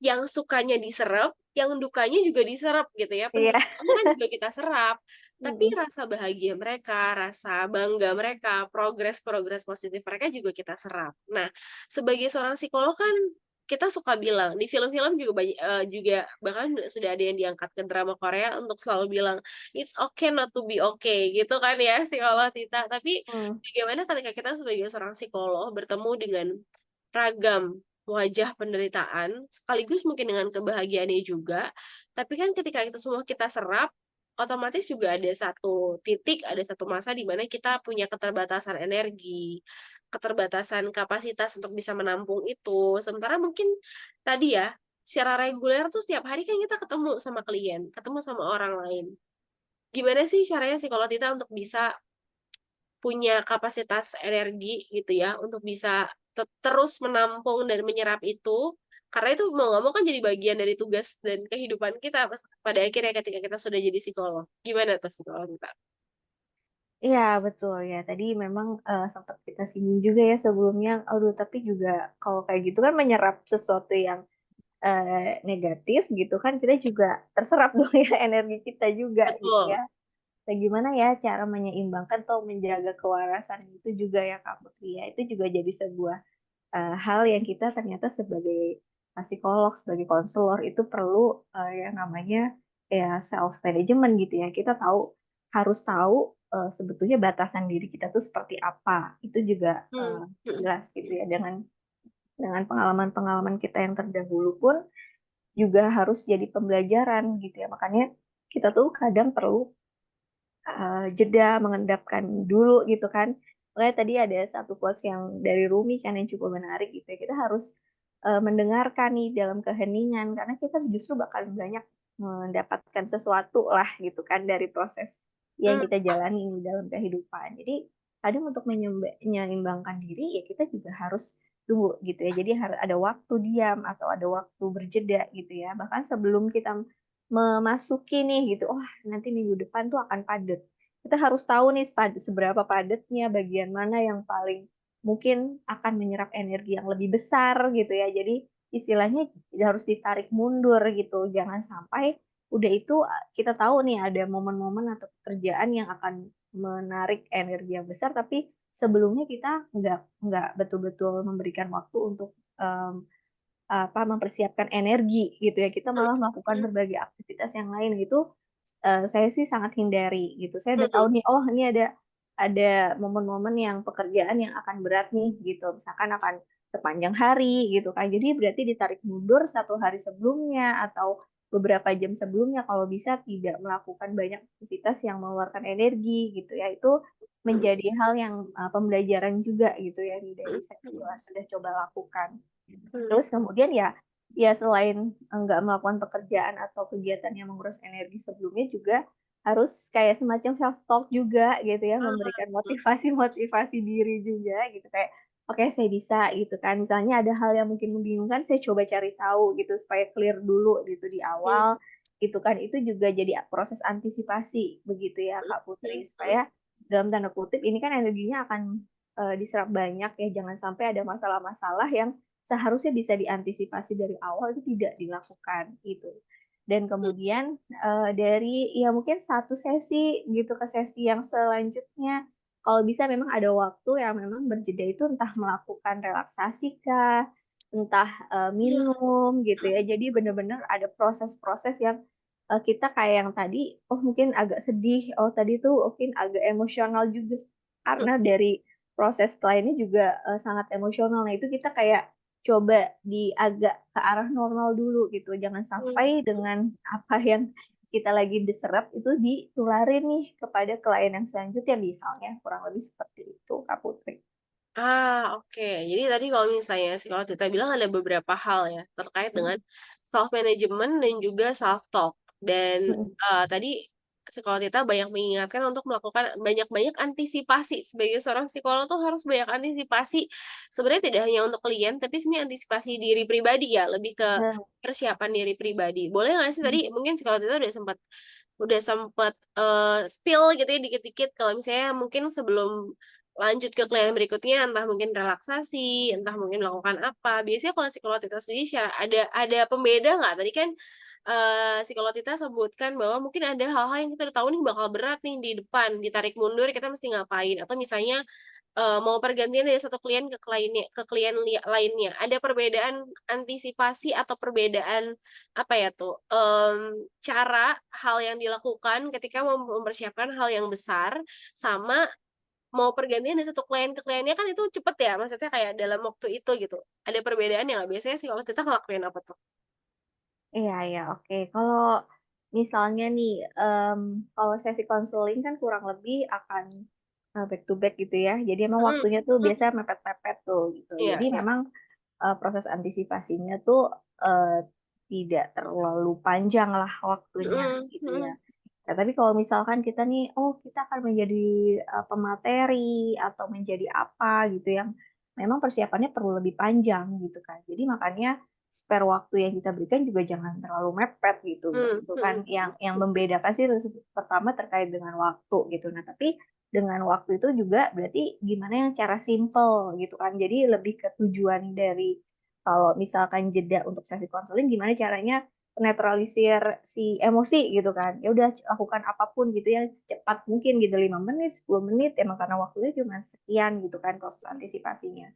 Yang sukanya diserap, yang dukanya juga diserap gitu ya, Iya, penderitaan kan juga kita serap, tapi mhm, rasa bahagia mereka, rasa bangga mereka, progres-progres positif mereka juga kita serap. Nah, sebagai seorang psikolog kan kita suka bilang, di film-film juga juga bahkan sudah ada yang diangkat ke drama Korea untuk selalu bilang, "It's okay not to be okay," gitu kan ya psikolog Tita. Tapi mmm, bagaimana ketika kita sebagai seorang psikolog bertemu dengan ragam wajah penderitaan, sekaligus mungkin dengan kebahagiaannya juga, tapi kan ketika itu semua kita serap, otomatis juga ada satu titik, ada satu masa di mana kita punya keterbatasan energi, keterbatasan kapasitas untuk bisa menampung itu. Sementara mungkin tadi ya, secara reguler tuh setiap hari kan kita ketemu sama klien, ketemu sama orang lain. Gimana sih caranya psikolog kita untuk bisa punya kapasitas energi gitu ya, untuk bisa terus menampung dan menyerap itu, karena itu mau nggak mau kan jadi bagian dari tugas dan kehidupan kita pada akhirnya ketika kita sudah jadi psikolog. Gimana tuh psikolog kita? iya betul ya tadi memang, sempat kita singgung juga ya sebelumnya, aduh tapi juga kalau kayak gitu kan menyerap sesuatu yang, negatif gitu kan kita juga terserap dong ya energi kita juga gitu Betul, ya. Nah gimana ya cara menyeimbangkan atau menjaga kewarasan itu juga ya Kak Putri ya, itu juga jadi sebuah hal yang kita ternyata sebagai, psikolog, sebagai konselor itu perlu, yang namanya ya self management gitu ya. Kita harus tahu, sebetulnya batasan diri kita tuh seperti apa. Itu juga, mhm, jelas gitu ya dengan pengalaman-pengalaman kita yang terdahulu pun juga harus jadi pembelajaran gitu ya. Makanya kita tuh kadang perlu jeda, mengendapkan dulu gitu kan. Makanya tadi ada satu quotes yang dari Rumi kan yang cukup menarik gitu ya, kita harus, mendengarkan nih dalam keheningan karena kita justru bakal banyak mendapatkan sesuatu lah gitu kan dari proses yang mmm, kita jalani nih dalam kehidupan. Jadi kadang untuk menyeimbangkan diri ya kita juga harus tunggu gitu ya, jadi harus ada waktu diam atau ada waktu berjeda gitu ya. Bahkan sebelum kita memasuki nih gitu, "Oh nanti minggu depan tuh akan padat." Kita harus tahu nih seberapa padatnya, bagian mana yang paling mungkin akan menyerap energi yang lebih besar gitu ya. Jadi istilahnya harus ditarik mundur gitu, jangan sampai udah itu, kita tahu nih ada momen-momen atau pekerjaan yang akan menarik energi yang besar, tapi sebelumnya kita nggak betul-betul memberikan waktu untuk, mempersiapkan energi gitu ya, kita mhm malah melakukan mhm berbagai aktivitas yang lain gitu, saya sih sangat hindari gitu. Saya udah tahu mhm nih, oh ini ada momen-momen yang pekerjaan yang akan berat nih gitu, misalkan akan sepanjang hari gitu kan. Jadi berarti ditarik mundur 1 hari sebelumnya atau beberapa jam sebelumnya kalau bisa tidak melakukan banyak aktivitas yang mengeluarkan energi gitu ya. Itu mhm menjadi hal yang, pembelajaran juga gitu ya dari mhm saya mhm sudah coba lakukan. mhm Terus kemudian ya selain nggak melakukan pekerjaan atau kegiatan yang menguras energi sebelumnya juga harus kayak semacam self talk juga gitu ya, memberikan mhm motivasi-motivasi diri juga gitu kayak, "Oke saya bisa," gitu kan. Misalnya ada hal yang mungkin membingungkan saya coba cari tahu gitu supaya clear dulu gitu di mhm awal gitu kan. Itu juga jadi proses antisipasi begitu ya Kak mhm Putri, mhm supaya dalam tanda kutip ini kan energinya akan, diserap banyak ya, jangan sampai ada masalah-masalah yang seharusnya bisa diantisipasi dari awal itu tidak dilakukan, gitu. Dan mhm kemudian, dari ya mungkin satu sesi gitu ke sesi yang selanjutnya, kalau bisa memang ada waktu yang memang berjeda itu entah melakukan relaksasi kah, entah, minum gitu ya. Jadi bener-bener ada proses-proses yang, kita kayak yang tadi, oh mungkin agak sedih, oh tadi tuh mungkin agak emosional juga, mhm karena dari proses kliennya juga, sangat emosional. Nah itu kita kayak coba agak ke arah normal dulu gitu, jangan mhm sampai mhm. dengan apa yang kita lagi diserap itu ditularin nih kepada klien yang selanjutnya misalnya, kurang lebih seperti itu, Kak Putri. Oke. Jadi tadi kalau misalnya kalau Tita bilang ada beberapa hal ya, terkait dengan Mhm self management dan juga self talk. Dan, mhm, tadi psikolog Tita banyak mengingatkan untuk melakukan banyak-banyak antisipasi. Sebagai seorang psikolog tuh harus banyak antisipasi, sebenarnya tidak hanya untuk klien, tapi sebenarnya antisipasi diri pribadi ya, lebih ke nah, persiapan diri pribadi. Boleh nggak sih mhm tadi mungkin psikolog Tita udah sempet, spill gitu ya dikit-dikit kalau misalnya mungkin sebelum lanjut ke klien berikutnya, entah mungkin relaksasi, entah mungkin melakukan apa. Biasanya kalau psikolog itu sendiri ada pembeda nggak? Tadi kan psikolog kita sebutkan bahwa mungkin ada hal-hal yang kita udah tahu nih bakal berat nih di depan, ditarik mundur kita mesti ngapain, atau misalnya mau pergantian dari satu klien ke klien lainnya. Ada perbedaan antisipasi atau perbedaan, apa ya tuh, cara hal yang dilakukan ketika mempersiapkan hal yang besar, sama mau pergantian dari satu klien ke kliennya kan itu cepet ya, maksudnya kayak dalam waktu itu gitu. Ada perbedaannya nggak? Biasanya sih kalau kita ngelakuin apa tuh? Iya iya, oke. Kalau misalnya nih, kalau sesi konseling kan kurang lebih akan, back to back gitu ya. Jadi emang Mhm waktunya tuh mhm. biasanya mepet-mepet tuh gitu. Iya Jadi iya. memang, proses antisipasinya tuh, tidak terlalu panjang lah waktunya Mhm gitu ya. mhm. Nah, tapi kalau misalkan kita nih, oh kita akan menjadi, pemateri atau menjadi apa gitu yang memang persiapannya perlu lebih panjang gitu kan. Jadi makanya spare waktu yang kita berikan juga jangan terlalu mepet gitu. Mmm, Itu mhm kan yang mhm. membedakan sih pertama terkait dengan waktu gitu. Nah, tapi dengan waktu itu juga berarti gimana yang cara simple gitu kan. Jadi lebih ke tujuan dari kalau misalkan jeda untuk sesi konseling gimana caranya netralisir si emosi gitu kan. Ya udah lakukan apapun gitu ya secepat mungkin gitu, 5 menit, 10 menit, emang karena waktunya cuma sekian gitu kan proses antisipasinya.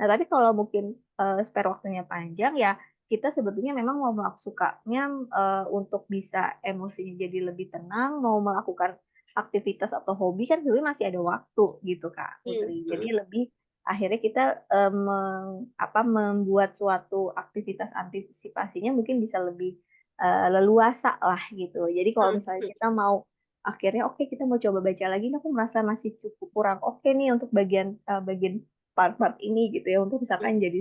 Nah, tapi kalau mungkin, spare waktunya panjang, ya kita sebetulnya memang mau sukanya, untuk bisa emosinya jadi lebih tenang, mau melakukan aktivitas atau hobi kan sebenarnya masih ada waktu gitu, Kak, Mmm, Putri. mhm. Jadi lebih akhirnya kita, membuat suatu aktivitas antisipasinya mungkin bisa lebih leluasa lah gitu. Jadi kalau Mhm misalnya mhm. kita mau akhirnya oke kita mau coba baca lagi nih aku merasa masih cukup kurang oke nih untuk bagian part-part ini gitu ya untuk Mhm misalkan jadi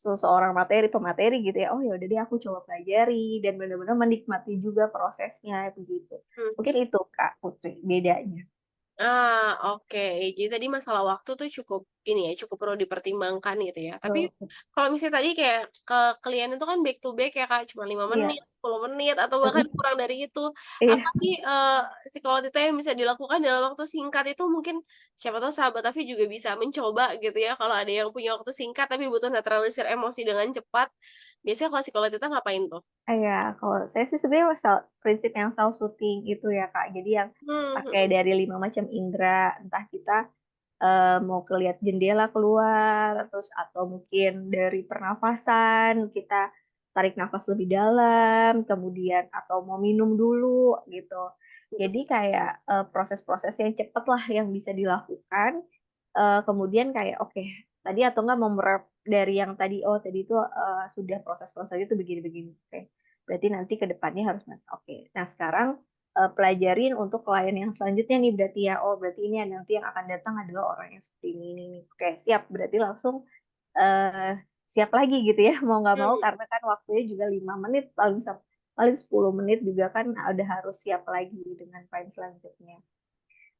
seseorang pemateri gitu ya, oh ya udah deh aku coba pelajari dan benar-benar menikmati juga prosesnya begitu. mhm. Mungkin itu Kak Putri bedanya. Ah, oke. Jadi tadi masalah waktu tuh cukup ini ya, cukup perlu dipertimbangkan gitu ya. Tapi Betul, kalau misalnya tadi kayak ke klien itu kan back to back ya Kak, cuma 5 iya, menit, 10 menit, atau bahkan mhm, kurang dari itu. Apa iya. sih, psikolog kita yang bisa dilakukan dalam waktu singkat itu mungkin siapa tahu sahabat Afi juga bisa mencoba gitu ya, kalau ada yang punya waktu singkat tapi butuh netralisir emosi dengan cepat, biasanya kalau psikolog kita ngapain tuh? Iya, kalau saya sih sebenarnya prinsip yang self soothing itu ya Kak, jadi yang Mmm, pakai mhm. dari 5 macam indera, entah kita mau lihat jendela keluar, terus atau mungkin dari pernafasan, kita tarik nafas lebih dalam, kemudian atau mau minum dulu gitu. Mhm Jadi kayak, proses-proses yang cepet lah yang bisa dilakukan, kemudian kayak oke, tadi atau enggak dari yang tadi, oh tadi itu, sudah proses-prosesnya itu begini-begini, oke. Berarti nanti ke depannya harus oke. Nah sekarang pelajarin untuk klien yang selanjutnya nih berarti ya, oh berarti ini nanti yang akan datang adalah orang yang seperti ini nih. Oke siap, berarti langsung, siap lagi gitu ya, mau nggak mau mhm. karena kan waktunya juga 5 menit, paling 10 menit juga kan udah harus siap lagi dengan klien selanjutnya.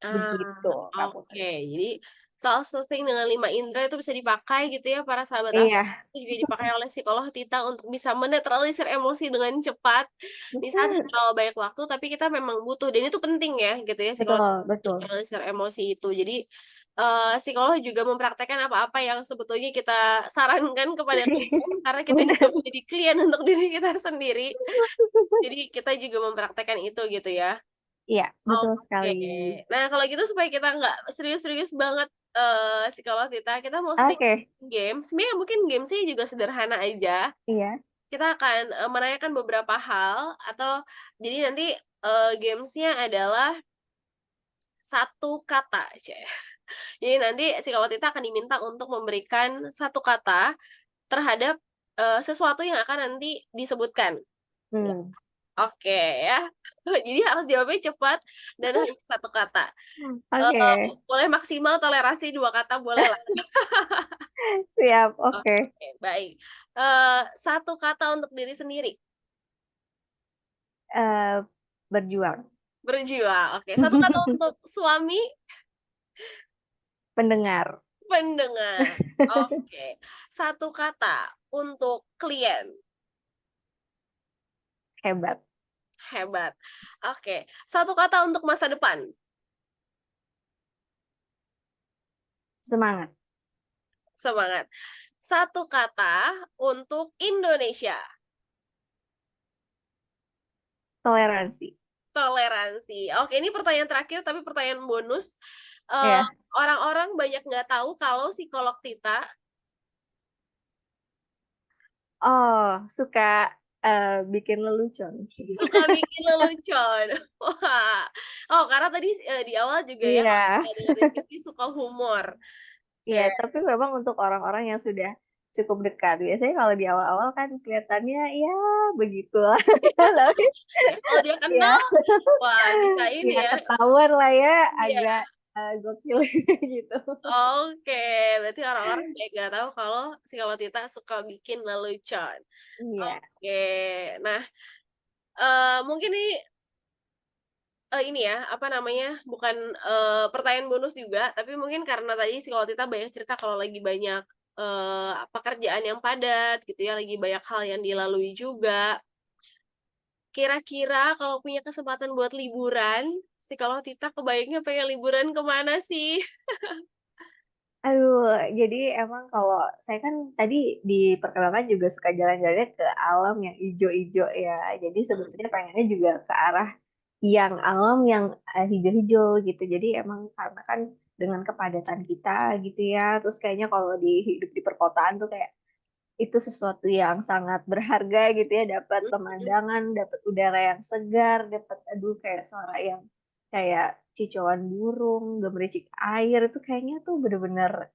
Ah, Begitu, Kak oke. Putri. Jadi salah satu dengan 5 indera itu bisa dipakai gitu ya para sahabat aku, Iya, itu juga dipakai oleh psikolog kita untuk bisa menetralisir emosi dengan cepat, di saat tidak betul, terlalu banyak waktu, tapi kita memang butuh dan itu penting ya gitu ya psikolog betul betul. menetralisir emosi itu. Jadi, psikolog juga mempraktekkan apa-apa yang sebetulnya kita sarankan kepada klien, karena kita juga Bener. menjadi klien untuk diri kita sendiri. Jadi kita juga mempraktekkan itu gitu ya. Iya, betul Oke. sekali. Nah, kalau gitu supaya kita nggak serius-serius banget, psikolog kita mau sedikit Oke, games. Sebenarnya mungkin games-nya juga sederhana aja. iya, Kita akan, menanyakan beberapa hal atau jadi nanti, games-nya adalah satu kata, cie. Jadi nanti psikolog kita akan diminta untuk memberikan satu kata terhadap, sesuatu yang akan nanti disebutkan. Ya, mmm, oke ya. Jadi harus jawabnya cepat dan hanya satu kata. oke, Boleh maksimal toleransi 2 kata bolehlah. siap, oke, Oke, baik. 1 kata untuk diri sendiri, eee, berjuang, berjuang, oke. 1 kata untuk suami, pendengar, pendengar, oke. 1 kata untuk klien, hebat, hebat, oke. 1 kata untuk masa depan, semangat, semangat. 1 kata untuk Indonesia, Toleransi. Toleransi. Oke, ini pertanyaan terakhir tapi pertanyaan bonus. Eee, Iya. orang-orang banyak nggak tahu kalau psikolog Tita Oh, suka, bikin lelucon. suka bikin lelucon. Wah. Oh, karena tadi, di awal juga ya kalau Iya. misalnya dengerin Siti suka humor. Iya, Oke. tapi memang untuk orang-orang yang sudah cukup dekat. Biasanya kalau di awal-awal kan kelihatannya ya begitulah. Tapi Ya kalau dia ya, kenal, wah bisa ini ya ya. ketahuan lah ya Iya. agak, gokil gitu. Oke, berarti orang-orang kayak nggak tahu kalau si kalau Tita suka bikin lelucon. Iya. Oke, nah, mungkin nih, ini ya, apa namanya, bukan, pertanyaan bonus juga, tapi mungkin karena tadi si kalau Tita banyak cerita kalau lagi banyak, pekerjaan yang padat gitu ya, lagi banyak hal yang dilalui juga. Kira-kira kalau punya kesempatan buat liburan, si kalau Tita kebayangnya pengen liburan ke mana sih? Aduh, jadi emang kalau saya kan tadi diperkenalkan juga suka jalan-jalannya ke alam yang ijo-ijo ya. Jadi Mhm, sebetulnya pengennya juga ke arah yang alam yang, hijau-hijau gitu. Jadi emang karena kan dengan kepadatan kita gitu ya, terus kayaknya kalau hidup di perkotaan tuh kayak itu sesuatu yang sangat berharga gitu ya, dapat mhm mhm. pemandangan, dapat udara yang segar, dapat aduh kayak suara yang kayak kicauan burung, gemericik air, itu kayaknya tuh bener-bener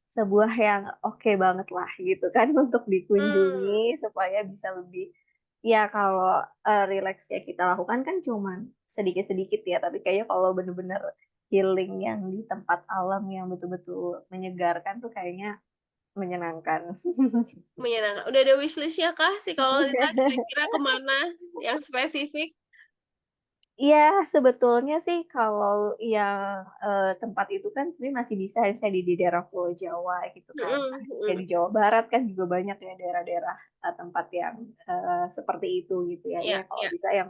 sebuah yang oke banget lah gitu kan untuk Mmm, dikunjungi supaya bisa lebih ya kalau, rileks kayak kita lakukan kan cuman sedikit-sedikit ya, tapi kayaknya kalau bener-bener healing yang di tempat alam yang betul-betul menyegarkan tuh kayaknya menyenangkan. menyenangkan. Udah ada wishlist-nya kah sih kalau Tita kira-kira ke mana yang spesifik? Iya, sebetulnya sih kalau yang, tempat itu kan sebenarnya masih bisa misalnya di daerah Pulau Jawa gitu kan. Nah, Mhm kayak mhm. di Jawa Barat kan juga banyak ya daerah-daerah, tempat yang, seperti itu gitu ya. Iya Ya kalau iya. bisa yang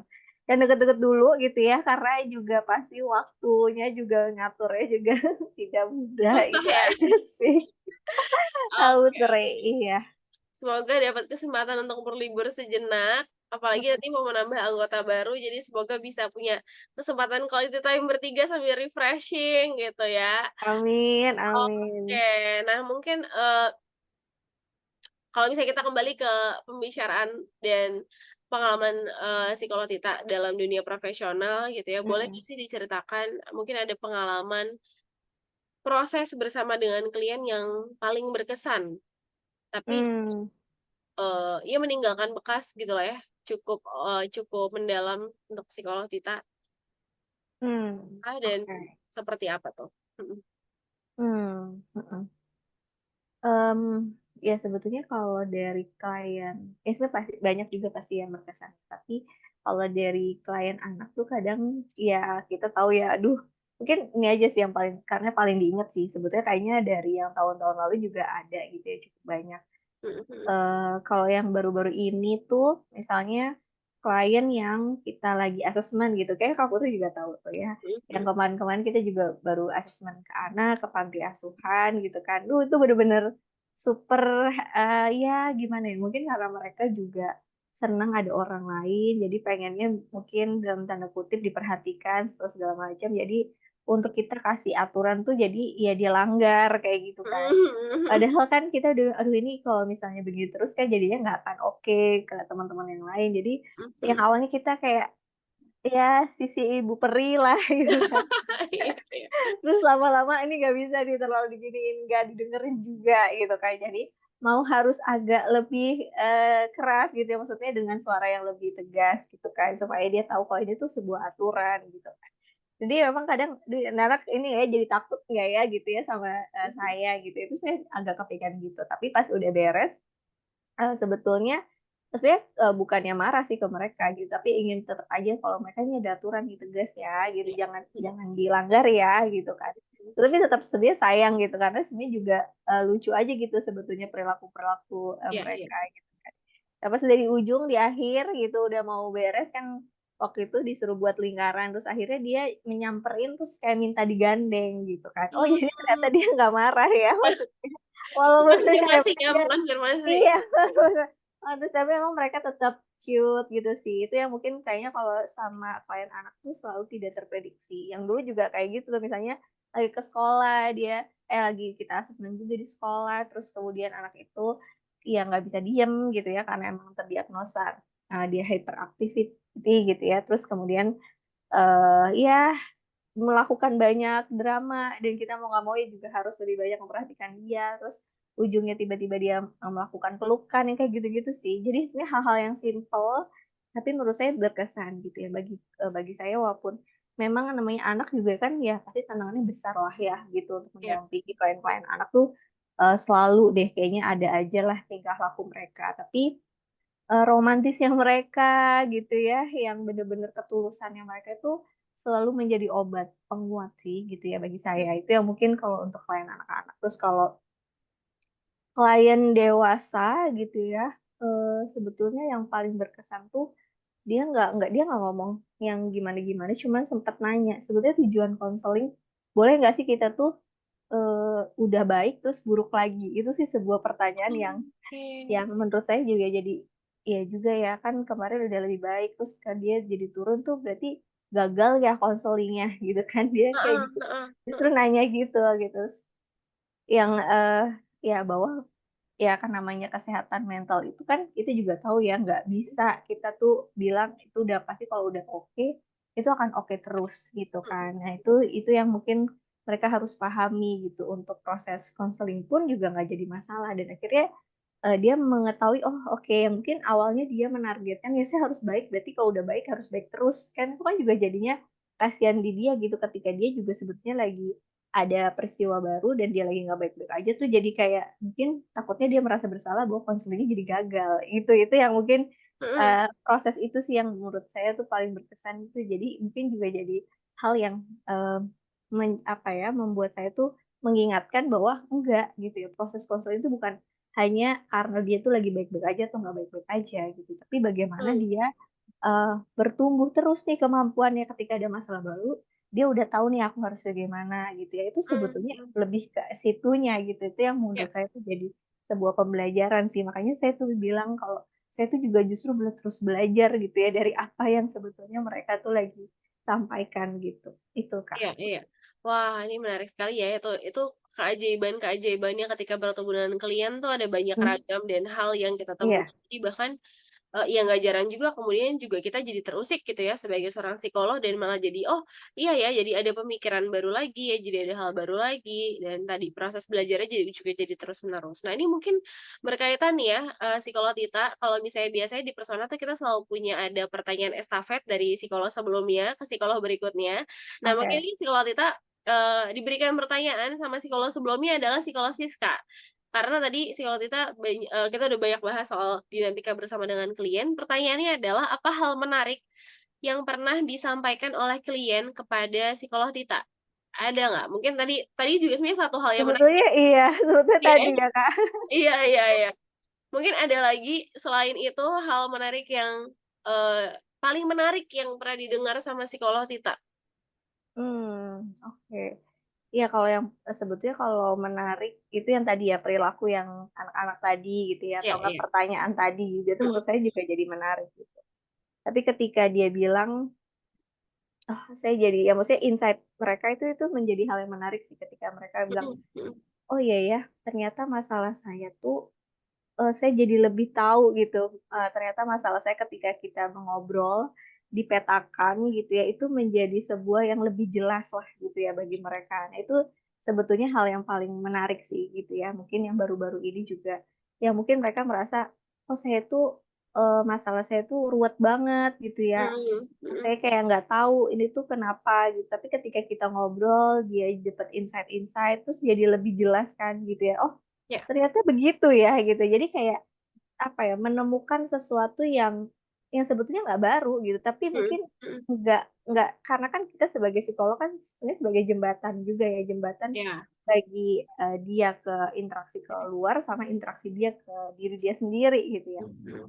deket-deket dulu gitu ya, karena juga pasti waktunya juga ngaturnya juga tidak mudah, Susah itu ya? aja sih. Oke Outre oke. iya. Semoga dapat kesempatan untuk berlibur sejenak, apalagi Mhm nanti mau menambah anggota baru, jadi semoga bisa punya kesempatan quality time bertiga sambil refreshing gitu ya. Amin Oke, amin. nah mungkin, kalau misalnya kita kembali ke pembicaraan dan pengalaman, psikolog Tita dalam dunia profesional gitu ya, boleh Mhm. nggak sih diceritakan mungkin ada pengalaman proses bersama dengan klien yang paling berkesan, tapi, Mmm, ya meninggalkan bekas gitu lah ya, cukup, cukup mendalam untuk psikolog Tita, dan oke. seperti apa tuh? Mhm Mhm. Ya sebetulnya kalau dari klien ya sebenarnya pasti banyak juga pasti yang berkesan, tapi kalau dari klien anak tuh kadang ya kita tahu ya, aduh mungkin ini aja sih yang karena paling diingat sih sebetulnya kayaknya dari yang tahun-tahun lalu juga ada gitu ya, cukup banyak. mhm mhm. Kalau yang baru-baru ini tuh misalnya klien yang kita lagi asesmen gitu, kayaknya kamu tuh juga tahu tuh ya, Mhm yang mhm. kemarin-kemarin kita juga baru asesmen ke anak, ke panti asuhan gitu kan. Itu bener-bener super, ya gimana ya, mungkin karena mereka juga senang ada orang lain, jadi pengennya mungkin dalam tanda kutip "diperhatikan" segala macam, jadi untuk kita kasih aturan tuh jadi ya dilanggar kayak gitu kan. Mhm mhm mhm. Padahal kan kita udah, aduh ini kalau misalnya begini terus kan jadinya nggak akan oke ke teman-teman yang lain. Jadi Mhm yang mhm. awalnya kita kayak, ya sisi ibu peri lah gitu kan. Iya iya. Terus lama-lama ini nggak bisa nih terlalu diginiin, nggak didengerin juga gitu kan. Jadi mau harus agak lebih, keras gitu ya, maksudnya dengan suara yang lebih tegas gitu kan, supaya dia tahu kalau ini tuh sebuah aturan gitu kan. Jadi memang kadang, "Duh ini anak ini ya jadi takut nggak ya?" Gitu ya sama, Mhm. saya gitu. Itu saya agak kepikiran gitu. Tapi pas udah beres, sebetulnya maksudnya, bukannya marah sih ke mereka gitu, tapi ingin tetep aja kalau mereka ini ada aturan nih tegas ya gitu, Iya. jangan Mhm jangan dilanggar ya gitu kan. mhm. Tapi tetap sebenarnya sayang gitu karena sebenarnya juga, lucu aja gitu sebetulnya perilaku-perilaku, Iya iya. mereka gitu kan. Nah pas udah di ujung, di akhir gitu, udah mau beres kan waktu itu disuruh buat lingkaran, terus akhirnya dia menyamperin terus kayak minta digandeng gitu kan. Oh jadi ternyata Mmm. dia nggak marah ya maksudnya, walaupun Konfirmasi emang ya, dia mengkonfirmasi. iya, terus tapi emang mereka tetap cute gitu sih. Itu yang mungkin kayaknya kalau sama klien anak tuh selalu tidak terprediksi. Yang dulu juga kayak gitu tuh misalnya lagi ke sekolah dia lagi kita asesmen juga di sekolah, terus kemudian anak itu ya nggak bisa diem gitu ya karena emang terdiagnosa, dia hyperactivity gitu ya. Terus kemudian, ya melakukan banyak drama dan kita mau nggak mau ya juga harus lebih banyak memperhatikan dia, terus ujungnya tiba-tiba dia, melakukan pelukan yang kayak gitu-gitu sih. Jadi sebenarnya hal-hal yang simpel, tapi menurut saya berkesan gitu ya bagi saya walaupun memang namanya anak juga kan ya pasti tantangannya besar lah ya gitu untuk Iya, mendampingi klien-klien anak tuh, selalu deh kayaknya ada aja lah tingkah laku mereka. Tapi romantisnya mereka gitu ya, yang bener-bener ketulusannya mereka itu selalu menjadi obat penguat sih gitu ya bagi saya. Itu yang mungkin kalau untuk klien anak-anak. Terus kalau klien dewasa gitu ya, sebetulnya yang paling berkesan tuh dia nggak ngomong yang gimana-gimana, cuman sempet nanya, "Sebetulnya tujuan konseling boleh nggak sih kita tuh, udah baik terus buruk lagi?" Itu sih sebuah pertanyaan yang oke. yang menurut saya juga jadi, iya juga ya, kan kemarin udah lebih baik, terus kan dia jadi turun tuh berarti gagal ya konselingnya gitu kan, dia kayak Heeh gitu. heeh Justru heeh. nanya gitu gitu, terus yang, ya bahwa ya kan namanya kesehatan mental itu kan kita juga tahu ya nggak bisa kita tuh bilang itu udah pasti kalau udah oke, itu akan oke terus gitu Mhm kan. Nah itu yang mungkin mereka harus pahami gitu, untuk proses konseling pun juga nggak jadi masalah dan akhirnya dia mengetahui, oh oke mungkin awalnya dia menargetkan, ya saya harus baik, berarti kalau udah baik harus baik terus. Kan itu kan juga jadinya kasihan di dia gitu ketika dia juga sebetulnya lagi ada peristiwa baru dan dia lagi nggak baik-baik aja tuh jadi kayak mungkin takutnya dia merasa bersalah bahwa konselingnya jadi gagal. Itu yang mungkin, mhm. proses itu sih yang menurut saya tuh paling berkesan itu. Jadi mungkin juga jadi hal yang, eee, apa ya, membuat saya tuh mengingatkan bahwa enggak gitu ya, proses konseling itu bukan hanya karena dia tuh lagi baik-baik aja atau nggak baik-baik aja gitu, tapi bagaimana Mmm, dia, bertumbuh terus nih kemampuannya ketika ada masalah baru, dia udah tahu nih aku harus bagaimana gitu ya, itu sebetulnya mhm. lebih ke situnya gitu, itu yang Ya, menurut saya tuh jadi sebuah pembelajaran sih, makanya saya tuh bilang kalau saya tuh juga justru terus belajar gitu ya dari apa yang sebetulnya mereka tuh lagi sampaikan gitu, itu Kak. iya iya. Wah, ini menarik sekali ya, itu keajaiban-keajaibannya ketika bertemu dengan klien tuh ada banyak Mmm, ragam dan hal yang kita iya, temukan, bahkan iya nggak jarang juga kemudian juga kita jadi terusik gitu ya sebagai seorang psikolog dan malah jadi, oh iya ya jadi ada pemikiran baru lagi ya, jadi ada hal baru lagi dan tadi proses belajarnya jadi terus-menerus. Nah ini mungkin berkaitan nih ya, psikolog Tita, kalau misalnya biasanya di Persona tuh kita selalu punya ada pertanyaan estafet dari psikolog sebelumnya ke psikolog berikutnya. Nah mungkin oke. ini psikolog Tita, diberikan pertanyaan sama psikolog sebelumnya adalah psikolog Siska. Karena tadi psikolog kita udah banyak bahas soal dinamika bersama dengan klien, pertanyaannya adalah apa hal menarik yang pernah disampaikan oleh klien kepada psikolog Tita? Ada nggak? Mungkin tadi tadi juga sebenarnya satu hal yang menarik Sebetulnya iya, sebetulnya iya tadi ya Kak. iya iya iya. Mungkin ada lagi selain itu hal menarik yang, paling menarik yang pernah didengar sama psikolog Tita? Oke. Iya kalau yang sebetulnya kalau menarik itu yang tadi ya, perilaku yang anak-anak tadi gitu ya, atau Iya enggak iya. pertanyaan tadi gitu, itu Mhm menurut saya juga jadi menarik gitu. Tapi ketika dia bilang, oh saya jadi ya maksudnya insight mereka itu menjadi hal yang menarik sih ketika mereka bilang, mhm mhm. "Oh iya ya, ternyata masalah saya tuh, saya jadi lebih tahu gitu, ternyata masalah saya ketika kita mengobrol, dipetakan gitu ya, itu menjadi sebuah yang lebih jelas lah gitu ya bagi mereka." Nah itu sebetulnya hal yang paling menarik sih gitu ya, mungkin yang baru-baru ini juga, yang mungkin mereka merasa, "Oh saya tuh, masalah saya tuh ruwet banget," gitu ya, Mhm mhm. "saya kayak nggak tahu ini tuh kenapa," gitu, tapi ketika kita ngobrol, dia dapat insight-insight, terus jadi lebih jelas kan gitu ya, "Oh Ya. ternyata begitu ya," gitu. Jadi kayak apa ya, menemukan sesuatu yang sebetulnya nggak baru gitu, tapi Mhm mungkin mhm. nggak karena kan kita sebagai psikolog kan sebenarnya sebagai jembatan juga ya, jembatan Iya. bagi, dia ke interaksi ke luar sama interaksi dia ke diri dia sendiri gitu ya.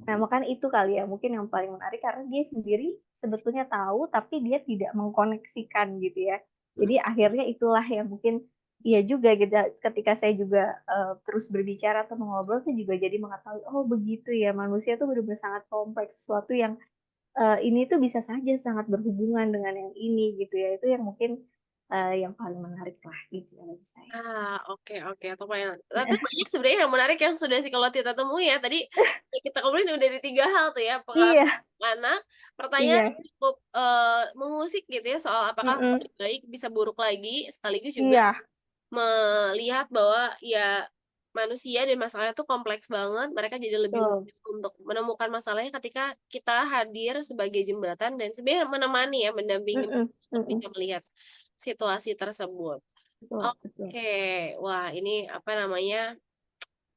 Nah, Mhm. makanya itu kali ya mungkin yang paling menarik karena dia sendiri sebetulnya tahu, tapi dia tidak mengkoneksikan gitu ya. Mhm. Jadi akhirnya itulah yang mungkin iya juga gitu ya, ketika saya juga, terus berbicara atau mengobrol tuh juga jadi mengetahui, oh begitu ya manusia tuh bener-bener sangat kompleks, sesuatu yang, ini tuh bisa saja sangat berhubungan dengan yang ini gitu ya, itu yang mungkin, yang paling menarik lah gitu ya bagi saya. Oke oke, kebayang. Ternyata banyak sebenarnya yang menarik yang sudah psikolog kita temui ya. Tadi yang kita ngobrolin udah dari 3 hal tuh ya, pengalaman Iya anak, pertanyaan iya, yang cukup, mengusik gitu ya soal apakah mhm, lebih baik bisa buruk lagi, sekaligus juga iya, melihat bahwa ya manusia dan masalahnya tuh kompleks banget, mereka jadi lebih betul, mudah untuk menemukan masalahnya ketika kita hadir sebagai jembatan dan sebenarnya menemani ya, mendampingi mhm untuk mhm, bisa melihat situasi tersebut. betul betul. Oke, wah ini apa namanya,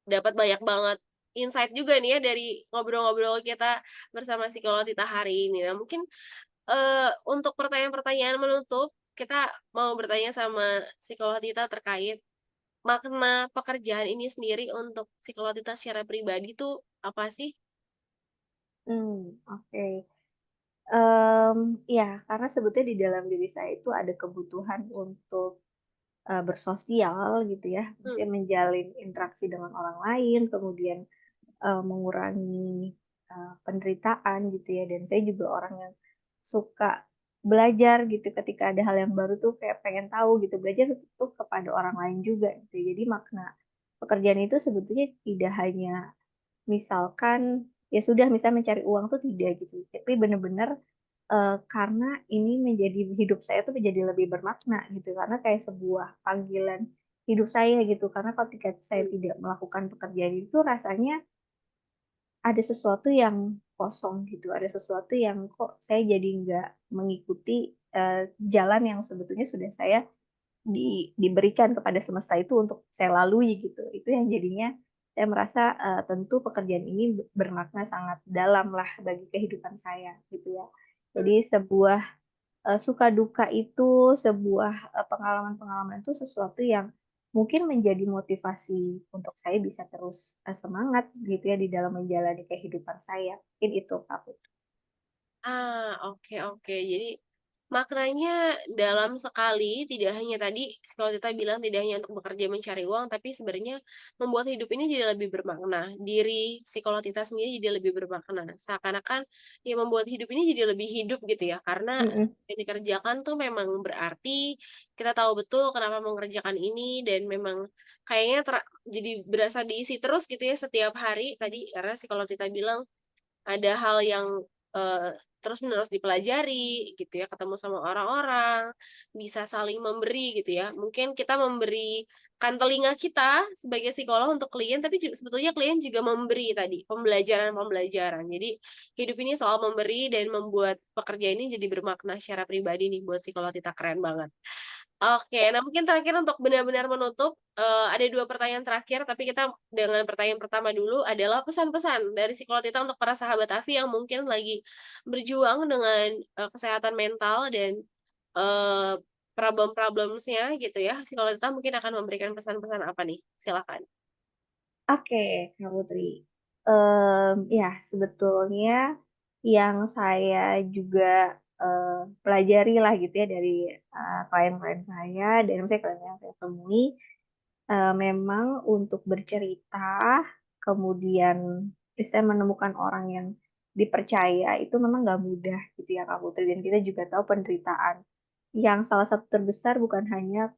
dapat banyak banget insight juga nih ya dari ngobrol-ngobrol kita bersama psikolog kita hari ini. Nah mungkin, untuk pertanyaan-pertanyaan menutup, kita mau bertanya sama psikolog kita terkait makna pekerjaan ini sendiri untuk psikolog kita secara pribadi tuh apa sih? Oke. Iya, karena sebetulnya di dalam diri saya itu ada kebutuhan untuk, bersosial gitu ya, Mmm, maksudnya menjalin interaksi dengan orang lain, kemudian, mengurangi, penderitaan gitu ya, dan saya juga orang yang suka belajar gitu ketika ada hal yang baru tuh kayak pengen tahu gitu, belajar tuh kepada orang lain juga gitu ya. Jadi makna pekerjaan itu sebetulnya tidak hanya misalkan, ya sudah misal mencari uang tuh tidak gitu, tapi bener-bener, karena ini menjadi hidup saya tuh menjadi lebih bermakna gitu, karena kayak sebuah panggilan hidup saya gitu. Karena ketika saya mhm. tidak melakukan pekerjaan itu rasanya ada sesuatu yang kosong gitu, ada sesuatu yang kok saya jadi nggak mengikuti, jalan yang sebetulnya sudah saya diberikan kepada semesta itu untuk saya lalui gitu. Itu yang jadinya saya merasa, tentu pekerjaan ini bermakna sangat dalam lah bagi kehidupan saya gitu ya. Mmm. Jadi sebuah, suka duka itu, sebuah, pengalaman-pengalaman itu sesuatu yang mungkin menjadi motivasi untuk saya bisa terus, semangat gitu ya di dalam menjalani kehidupan saya. Mungkin itu Kak Putri. Oke oke. Jadi, maknanya dalam sekali, tidak hanya tadi kalau kita bilang tidak hanya untuk bekerja mencari uang, tapi sebenarnya membuat hidup ini jadi lebih bermakna. Diri psikolog kita sendiri jadi lebih bermakna. Seakan-akan ya membuat hidup ini jadi lebih hidup gitu ya, karena Mhm, yang dikerjakan tuh memang berarti, kita tahu betul kenapa mengerjakan ini dan memang kayaknya jadi berasa diisi terus gitu ya setiap hari tadi, karena psikolog kita bilang ada hal yang, terus-menerus dipelajari gitu ya, ketemu sama orang-orang, bisa saling memberi gitu ya. Mungkin kita memberikan telinga kita sebagai psikolog untuk klien, tapi sebetulnya klien juga memberi tadi, pembelajaran-pembelajaran. Jadi, hidup ini soal memberi dan membuat pekerjaan ini jadi bermakna secara pribadi nih buat psikolog kita, keren banget. Oke, nah mungkin terakhir untuk benar-benar menutup, ada 2 pertanyaan terakhir, tapi kita dengan pertanyaan pertama dulu adalah pesan-pesan dari psikolog kita untuk para sahabat Afi yang mungkin lagi berjuang dengan, kesehatan mental dan, eee, problem-problems-nya gitu ya, psikolog kita mungkin akan memberikan pesan-pesan apa nih? Silakan. oke Kak Putri. Ya sebetulnya yang saya juga, pelajari lah gitu ya dari, klien-klien saya dan misalnya klien yang saya temui, memang untuk bercerita, kemudian bisa menemukan orang yang dipercaya itu memang nggak mudah gitu ya Kak Putri, dan kita juga tahu penderitaan yang salah satu terbesar bukan hanya,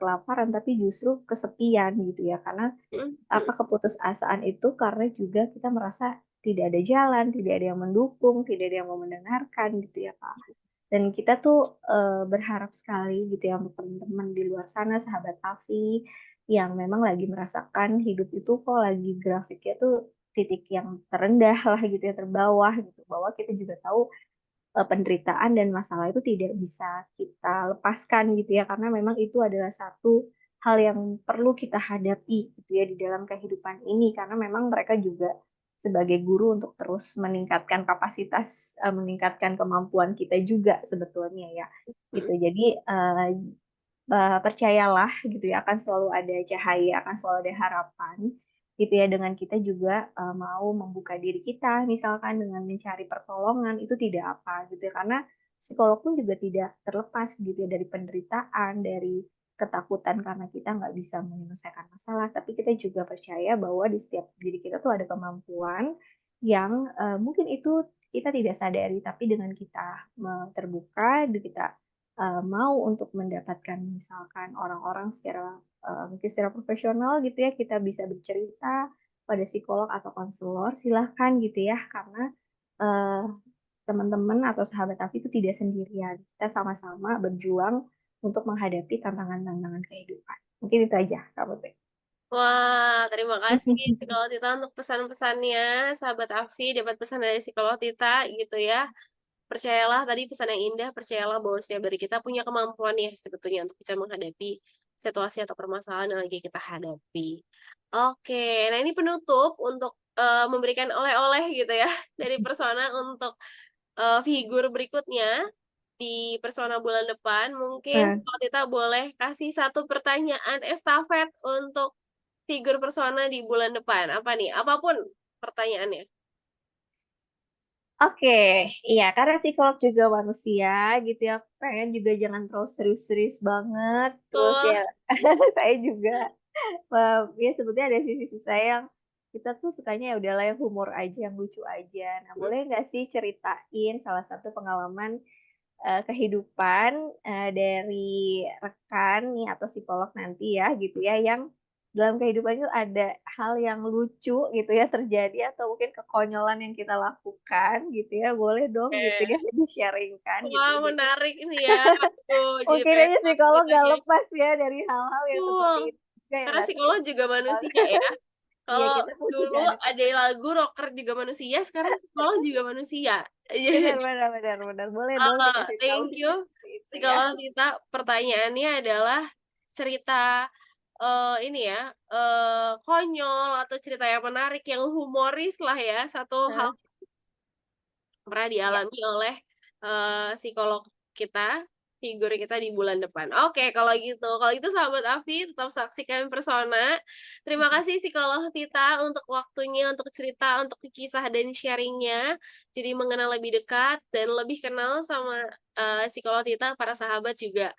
kelaparan tapi justru kesepian gitu ya, karena Mhm mhm. apa, keputusasaan itu karena juga kita merasa tidak ada jalan, tidak ada yang mendukung, tidak ada yang mau mendengarkan gitu ya, Kak. Dan kita tuh, berharap sekali gitu ya untuk teman-teman di luar sana, sahabat Afi, yang memang lagi merasakan hidup itu kok lagi grafiknya tuh titik yang terendah lah gitu ya, terbawah gitu, bahwa kita juga tahu, penderitaan dan masalah itu tidak bisa kita lepaskan gitu ya, karena memang itu adalah satu hal yang perlu kita hadapi gitu ya di dalam kehidupan ini, karena memang mereka juga sebagai guru untuk terus meningkatkan kapasitas, meningkatkan kemampuan kita juga sebetulnya ya, gitu. Mhm. Jadi, percayalah gitu ya, akan selalu ada cahaya, akan selalu ada harapan, gitu ya, dengan kita juga, mau membuka diri kita, misalkan dengan mencari pertolongan, itu tidak apa, gitu ya. Karena psikolog pun juga tidak terlepas gitu ya dari penderitaan, dari ketakutan karena kita nggak bisa menyelesaikan masalah, tapi kita juga percaya bahwa di setiap diri kita tuh ada kemampuan yang, mungkin itu kita tidak sadari, tapi dengan kita terbuka, kita, mau untuk mendapatkan misalkan orang-orang secara, mungkin secara profesional gitu ya, kita bisa bercerita pada psikolog atau konselor, silahkan gitu ya, karena, eee, teman-teman atau sahabat aku itu tidak sendirian. Kita sama-sama berjuang untuk menghadapi tantangan-tantangan kehidupan. Mungkin itu aja, Kak Putri. Wah, terima kasih psikolog Tita untuk pesan-pesannya. Sahabat Afi dapat pesan dari psikolog Tita gitu ya. Percayalah tadi pesan yang indah, percayalah bahwa setiap dari kita punya kemampuan ya sebetulnya untuk bisa menghadapi situasi atau permasalahan yang lagi kita hadapi. Oke, nah ini penutup untuk memberikan oleh-oleh gitu ya dari Persona untuk figur berikutnya di Persona bulan depan. Mungkin Nah, kalau kita boleh kasih satu pertanyaan estafet untuk figur Persona di bulan depan. Apa nih? Apapun pertanyaannya. oke, iya karena psikolog juga manusia gitu ya, pengen juga jangan terlalu serius-serius banget, terus Betul. ya saya juga, ya sebetulnya ada sisi-sisi saya yang kita tuh sukanya ya udahlah yang humor aja, yang lucu aja. Nah, Mhm. boleh nggak sih ceritain salah satu pengalaman kehidupan, dari rekan nih atau psikolog nanti ya gitu ya, yang dalam kehidupan itu ada hal yang lucu gitu ya terjadi atau mungkin kekonyolan yang kita lakukan gitu ya, boleh dong gitu ya Oke. di-sharing-kan gitu. Wah, Jadi menarik ini ya. Aduh, jadi mungkin pengen aja tahu psikolog nggak ceritanya. lepas ya dari hal-hal yang seperti Betul. itu juga yang Karena datang psikolog dari juga psikolog. manusia ya. Iya, Kalau kita pun juga dulu ada ada lagu rocker juga manusia, sekarang psikolog juga manusia. benar Jadi, benar benar benar. Boleh boleh dikasih tahu thank you sisi-sisi itu ya. psikolog Tita. Pertanyaannya adalah cerita ini ya, konyol atau cerita yang menarik, yang humoris lah ya, satu hal Heeh, pernah iya. dialami oleh, psikolog kita, figur kita di bulan depan. Oke, kalau gitu sahabat Afi tetap saksikan Persona. Terima kasih psikolog Tita untuk waktunya, untuk cerita, untuk kisah dan sharing-nya. Jadi mengenal lebih dekat dan lebih kenal sama, psikolog Tita, para sahabat juga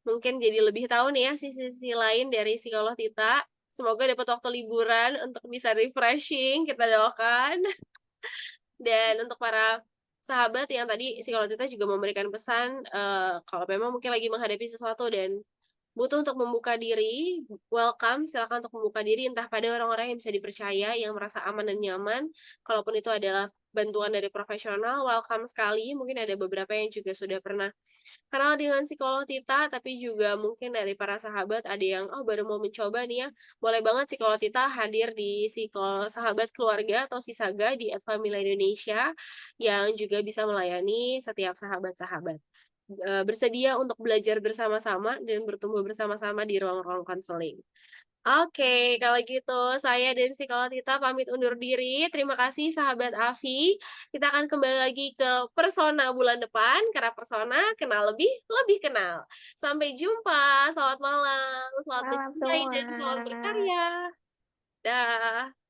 mungkin jadi lebih tahu nih ya sisi-sisi lain dari psikolog Tita. Semoga dapat waktu liburan untuk bisa refreshing, kita doakan. Dan untuk para sahabat yang tadi psikolog kita juga memberikan pesan, kalau memang mungkin lagi menghadapi sesuatu dan butuh untuk membuka diri, welcome, silakan untuk membuka diri entah pada orang-orang yang bisa dipercaya, yang merasa aman dan nyaman. Kalaupun itu adalah bantuan dari profesional, welcome sekali. Mungkin ada beberapa yang juga sudah pernah kenal dengan psikolog Tita, tapi juga mungkin dari para sahabat ada yang, oh baru mau mencoba nih ya, boleh banget psikolog Tita hadir di sahabat keluarga atau Sisaga di @famila Indonesia, yang juga bisa melayani setiap sahabat-sahabat. Bersedia untuk belajar bersama-sama dan bertumbuh bersama-sama di ruang-ruang konseling. Oke, kalau gitu saya dan psikolog Tita pamit undur diri. Terima kasih sahabat Afi. Kita akan kembali lagi ke Persona bulan depan, karena Persona kenal lebih, lebih kenal. Sampai jumpa, selamat malam, selamat Malam mencintai semua. dan selamat berkarya. Dah.